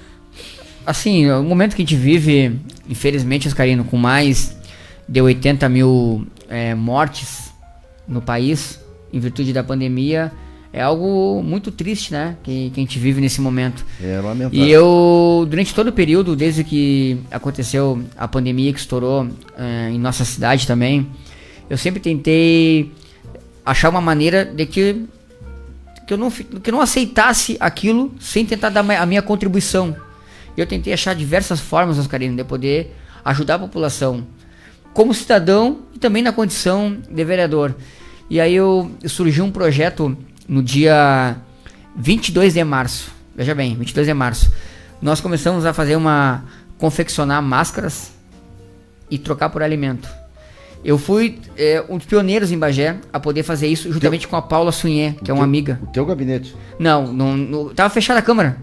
Assim, o momento que a gente vive, infelizmente, Oscarino, com mais de 80 mil mortes no país, em virtude da pandemia, é algo muito triste, né, que a gente vive nesse momento. É lamentável. E eu, durante todo o período, desde que aconteceu a pandemia que estourou em nossa cidade também, eu sempre tentei achar uma maneira de que eu não aceitasse aquilo sem tentar dar a minha contribuição. Eu tentei achar diversas formas, Oscarino, de poder ajudar a população, como cidadão e também na condição de vereador. E aí surgiu um projeto no dia 22 de março, veja bem, 22 de março, nós começamos a confeccionar máscaras e trocar por alimento. Eu fui um dos pioneiros em Bagé a poder fazer isso, juntamente com a Paula Sunhé, que é uma amiga. O teu gabinete? Não, tava fechada a Câmara.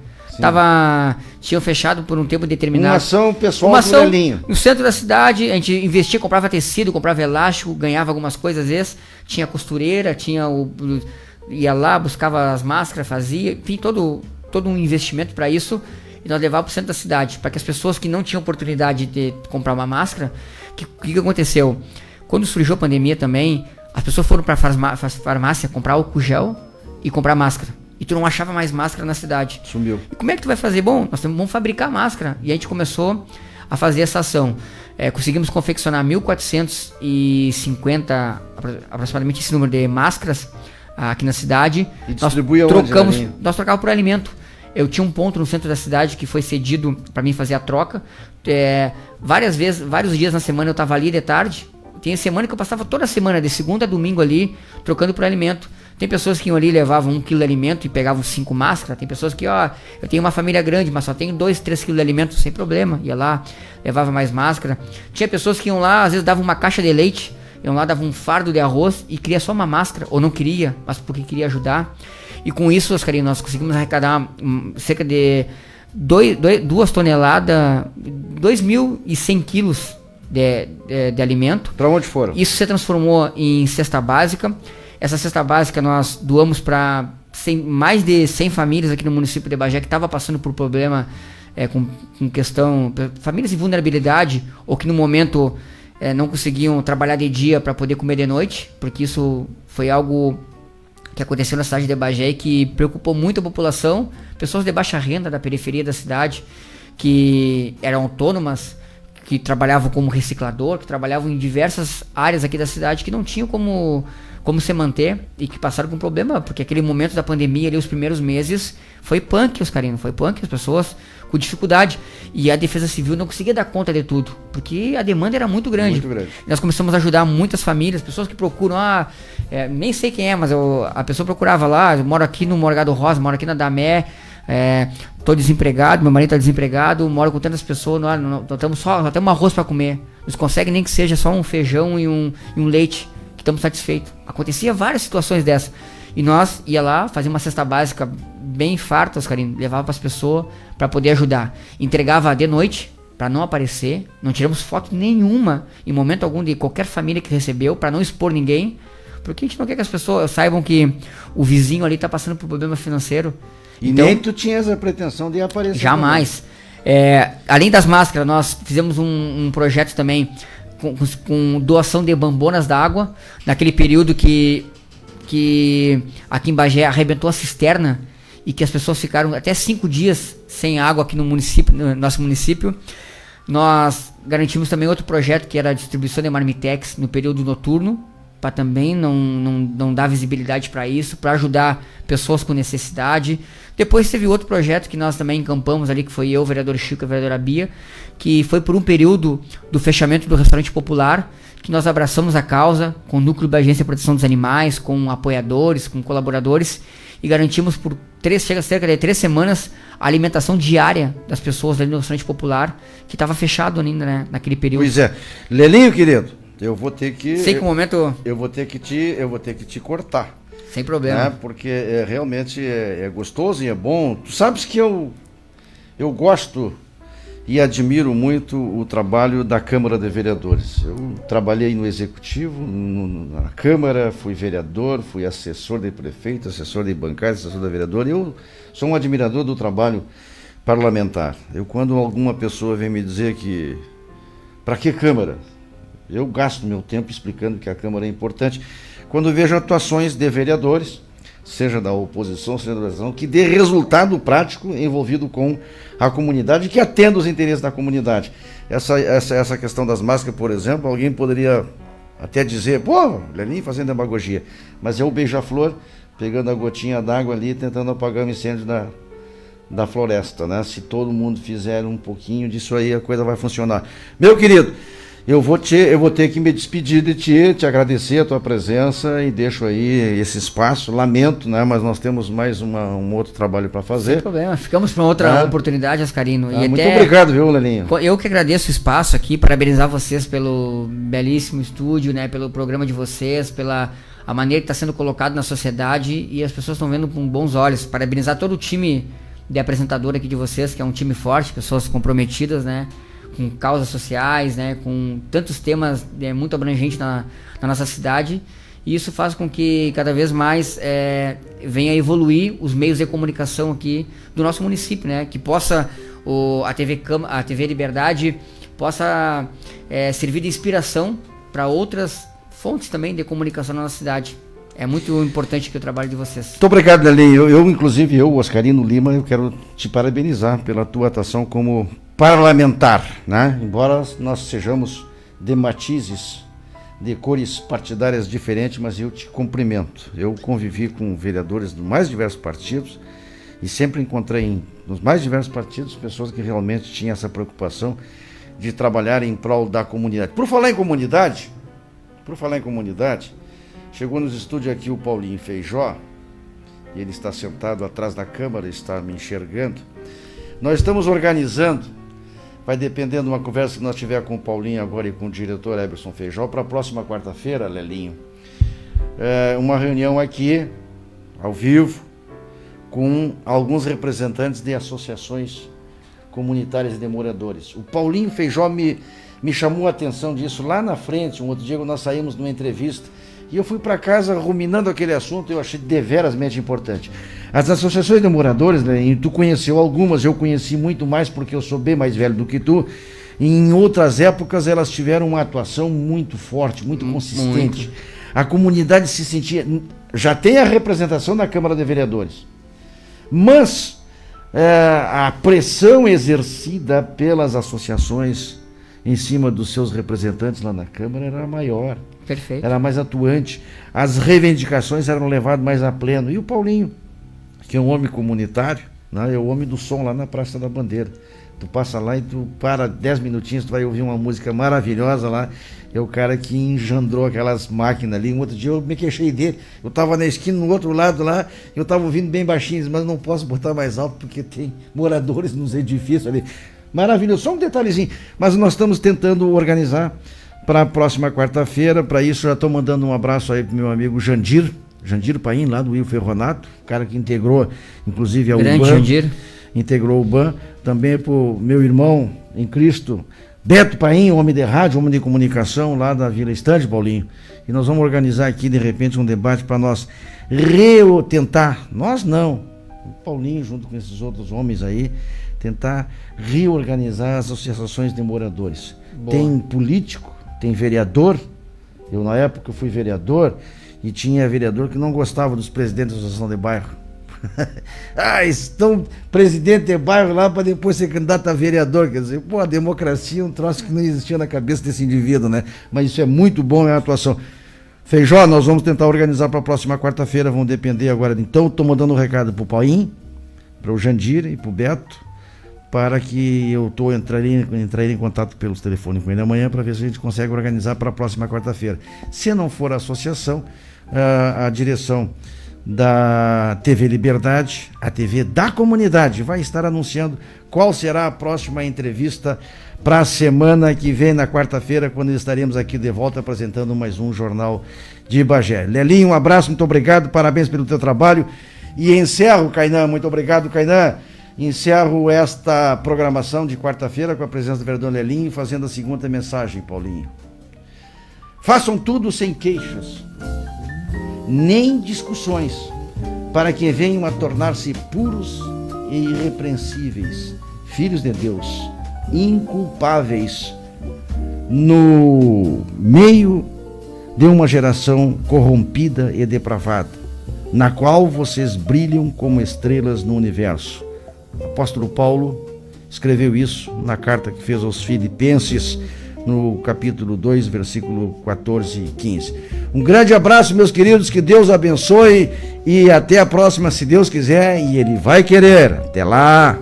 Tinham fechado por um tempo determinado. Uma ação pessoal do Lelinho. No centro da cidade, a gente investia, comprava tecido, comprava elástico, ganhava algumas coisas às vezes, tinha costureira, ia lá, buscava as máscaras, fazia, enfim, todo um investimento para isso, e nós levávamos para o centro da cidade, para que as pessoas que não tinham oportunidade de comprar uma máscara, o que aconteceu? Quando surgiu a pandemia também, as pessoas foram para a farmácia comprar álcool gel e comprar máscara. E tu não achava mais máscara na cidade. Sumiu. E como é que tu vai fazer? Bom, vamos fabricar máscara. E a gente começou a fazer essa ação. Conseguimos confeccionar 1.450, aproximadamente esse número de máscaras aqui na cidade. E distribui nós trocávamos por alimento. Eu tinha um ponto no centro da cidade que foi cedido para mim fazer a troca. Vários dias na semana eu estava ali de tarde. Tem semana que eu passava toda semana, de segunda a domingo ali, trocando por alimento. Tem pessoas que iam ali, levavam 1 quilo de alimento e pegavam 5 máscaras. Tem pessoas que, ó, eu tenho uma família grande, mas só tenho 2, 3 quilos de alimento, sem problema. Ia lá, levava mais máscara. Tinha pessoas que iam lá, às vezes davam uma caixa de leite, iam lá, davam um fardo de arroz e queria só uma máscara, ou não queria, mas porque queria ajudar. E com isso, Oscarinho, nós conseguimos arrecadar cerca de 2 toneladas, 2.100 quilos de alimento. Para onde foram? Isso se transformou em cesta básica. Essa cesta básica nós doamos para mais de 100 famílias aqui no município de Bagé que estavam passando por problema com questão, famílias de vulnerabilidade ou que no momento não conseguiam trabalhar de dia para poder comer de noite, porque isso foi algo que aconteceu na cidade de Bagé e que preocupou muito a população, pessoas de baixa renda da periferia da cidade que eram autônomas, que trabalhavam como reciclador, que trabalhavam em diversas áreas aqui da cidade que não tinham como se manter e que passaram com problema, porque aquele momento da pandemia ali, os primeiros meses, foi punk, Oscarino, foi punk, as pessoas com dificuldade. E a Defesa Civil não conseguia dar conta de tudo, porque a demanda era muito grande. Muito grande. Nós começamos a ajudar muitas famílias, pessoas que procuram, nem sei quem é, mas a pessoa procurava lá, eu moro aqui no Morgado Rosa, moro aqui na Damé, tô desempregado, meu marido tá desempregado, moro com tantas pessoas, não temos só temos um arroz para comer, nos consegue nem que seja só um feijão e um leite, que estamos satisfeitos. Acontecia várias situações dessas, e nós ia lá, fazia uma cesta básica bem farta, Oscarinho, levava para as pessoas para poder ajudar, entregava de noite para não aparecer, não tiramos foto nenhuma em momento algum de qualquer família que recebeu, para não expor ninguém, porque a gente não quer que as pessoas saibam que o vizinho ali tá passando por problema financeiro. E então, nem tu tinhas a pretensão de aparecer. Jamais. Além das máscaras, nós fizemos um projeto também com doação de bambonas d'água, naquele período que aqui em Bagé arrebentou a cisterna e que as pessoas ficaram até 5 dias sem água aqui no nosso município. Nós garantimos também outro projeto que era a distribuição de marmitex no período noturno, para também não dar visibilidade para isso, para ajudar pessoas com necessidade. Depois teve outro projeto que nós também encampamos ali, que foi eu, o vereador Chico e a vereadora Bia, que foi por um período do fechamento do restaurante popular, que nós abraçamos a causa com o núcleo da Agência de Proteção dos Animais, com apoiadores, com colaboradores, e garantimos por cerca de 3 semanas a alimentação diária das pessoas ali no restaurante popular, que estava fechado ainda, né, naquele período. Pois é. Lelinho, querido, eu vou ter que... Sei que o momento... Eu vou ter que te cortar. Sem problema. Né? Porque realmente é gostoso e é bom. Tu sabes que eu gosto e admiro muito o trabalho da Câmara de Vereadores. Eu trabalhei no Executivo, na Câmara, fui vereador, fui assessor de prefeito, assessor de bancada, assessor da vereadora. Eu sou um admirador do trabalho parlamentar. Quando alguma pessoa vem me dizer que... Para que Câmara? Eu gasto meu tempo explicando que a Câmara é importante. Quando vejo atuações de vereadores, seja da oposição, seja da oposição, que dê resultado prático envolvido com a comunidade, que atenda os interesses da comunidade. Essa questão das máscaras, por exemplo, alguém poderia até dizer, pô, Lelinho fazendo demagogia, mas é o beija-flor pegando a gotinha d'água ali, tentando apagar o incêndio da floresta, né? Se todo mundo fizer um pouquinho disso aí, a coisa vai funcionar. Meu querido, eu vou ter que me despedir de ti, te agradecer a tua presença e deixo aí esse espaço. Lamento, né? Mas nós temos mais um outro trabalho para fazer. Sem problema, ficamos para outra oportunidade, Oscarino. Muito obrigado, viu, Lelinho? Eu que agradeço o espaço aqui, parabenizar vocês pelo belíssimo estúdio, né? Pelo programa de vocês, pela a maneira que está sendo colocado na sociedade e as pessoas estão vendo com bons olhos. Parabenizar todo o time de apresentador aqui de vocês, que é um time forte, pessoas comprometidas, né? Com causas sociais, né, com tantos temas muito abrangentes na nossa cidade, e isso faz com que cada vez mais venha a evoluir os meios de comunicação aqui do nosso município, né, que possa a TV Liberdade possa servir de inspiração para outras fontes também de comunicação na nossa cidade. É muito importante que o trabalho de vocês. Muito obrigado, Lelinho. Inclusive, Oscarino Lima, eu quero te parabenizar pela tua atuação como parlamentar, né? Embora nós sejamos de matizes, de cores partidárias diferentes, mas eu te cumprimento. Eu convivi com vereadores dos mais diversos partidos e sempre encontrei nos mais diversos partidos pessoas que realmente tinham essa preocupação de trabalhar em prol da comunidade. Por falar em comunidade, Chegou nos estúdios aqui o Paulinho Feijó, e ele está sentado atrás da câmera, está me enxergando. Nós estamos organizando, vai depender de uma conversa que nós tiver com o Paulinho agora e com o diretor Eberson Feijó, para a próxima quarta-feira, Lelinho, uma reunião aqui, ao vivo, com alguns representantes de associações comunitárias de moradores. O Paulinho Feijó me chamou a atenção disso lá na frente. Um outro dia nós saímos numa entrevista e eu fui para casa ruminando aquele assunto. Eu achei deverasmente importante. As associações de moradores, né, tu conheceu algumas, eu conheci muito mais porque eu sou bem mais velho do que tu. Em outras épocas elas tiveram uma atuação muito forte, muito consistente. Muito. A comunidade se sentia... Já tem a representação na Câmara de Vereadores, mas a pressão exercida pelas associações em cima dos seus representantes lá na Câmara era maior. Perfeito. Era mais atuante. As reivindicações eram levadas mais a pleno. E o Paulinho, que é um homem comunitário, né, é o homem do som lá na Praça da Bandeira. Tu passa lá e tu para 10 minutinhos, tu vai ouvir uma música maravilhosa lá. É o cara que engendrou aquelas máquinas ali. Um outro dia eu me queixei dele. Eu estava na esquina, no outro lado lá, eu estava ouvindo bem baixinho, mas não posso botar mais alto porque tem moradores nos edifícios ali. Maravilhoso, só um detalhezinho. Mas nós estamos tentando organizar para a próxima quarta-feira. Para isso, já estou mandando um abraço aí pro meu amigo Jandir Paim, lá do Will Ferronato, cara que integrou, inclusive, a Grande UBAN. Jandir. Integrou o BAN, também para o meu irmão em Cristo, Beto Paim, homem de rádio, homem de comunicação, lá da Vila Estande, Paulinho. E nós vamos organizar aqui, de repente, um debate para nós tentar, nós não, o Paulinho, junto com esses outros homens aí, tentar reorganizar as associações de moradores. Boa. Tem político, tem vereador, eu na época fui vereador, e tinha vereador que não gostava dos presidentes da associação de bairro. Estão presidente de bairro lá para depois ser candidato a vereador. Quer dizer, a democracia é um troço que não existia na cabeça desse indivíduo, né? Mas isso é muito bom, é a atuação. Feijó, nós vamos tentar organizar para a próxima quarta-feira, vão depender agora. Então, estou mandando um recado para o Paulinho, para o Jandir e para o Beto, para que eu entrarei em contato pelos telefones com ele amanhã para ver se a gente consegue organizar para a próxima quarta-feira. Se não for a associação, a direção da TV Liberdade, a TV da comunidade, vai estar anunciando qual será a próxima entrevista para a semana que vem, na quarta-feira, quando estaremos aqui de volta apresentando mais um Jornal de Bagé. Lelinho, um abraço, muito obrigado, parabéns pelo teu trabalho. E encerro, Kainan, muito obrigado, Kainan. Encerro esta programação de quarta-feira com a presença do vereador Lelinho, fazendo a seguinte mensagem, Paulinho. Façam tudo sem queixas, nem discussões, para que venham a tornar-se puros e irrepreensíveis, filhos de Deus, inculpáveis, no meio de uma geração corrompida e depravada, na qual vocês brilham como estrelas no universo. O apóstolo Paulo escreveu isso na carta que fez aos Filipenses, no capítulo 2, versículo 14 e 15. Um grande abraço, meus queridos, que Deus abençoe e até a próxima, se Deus quiser, e Ele vai querer. Até lá!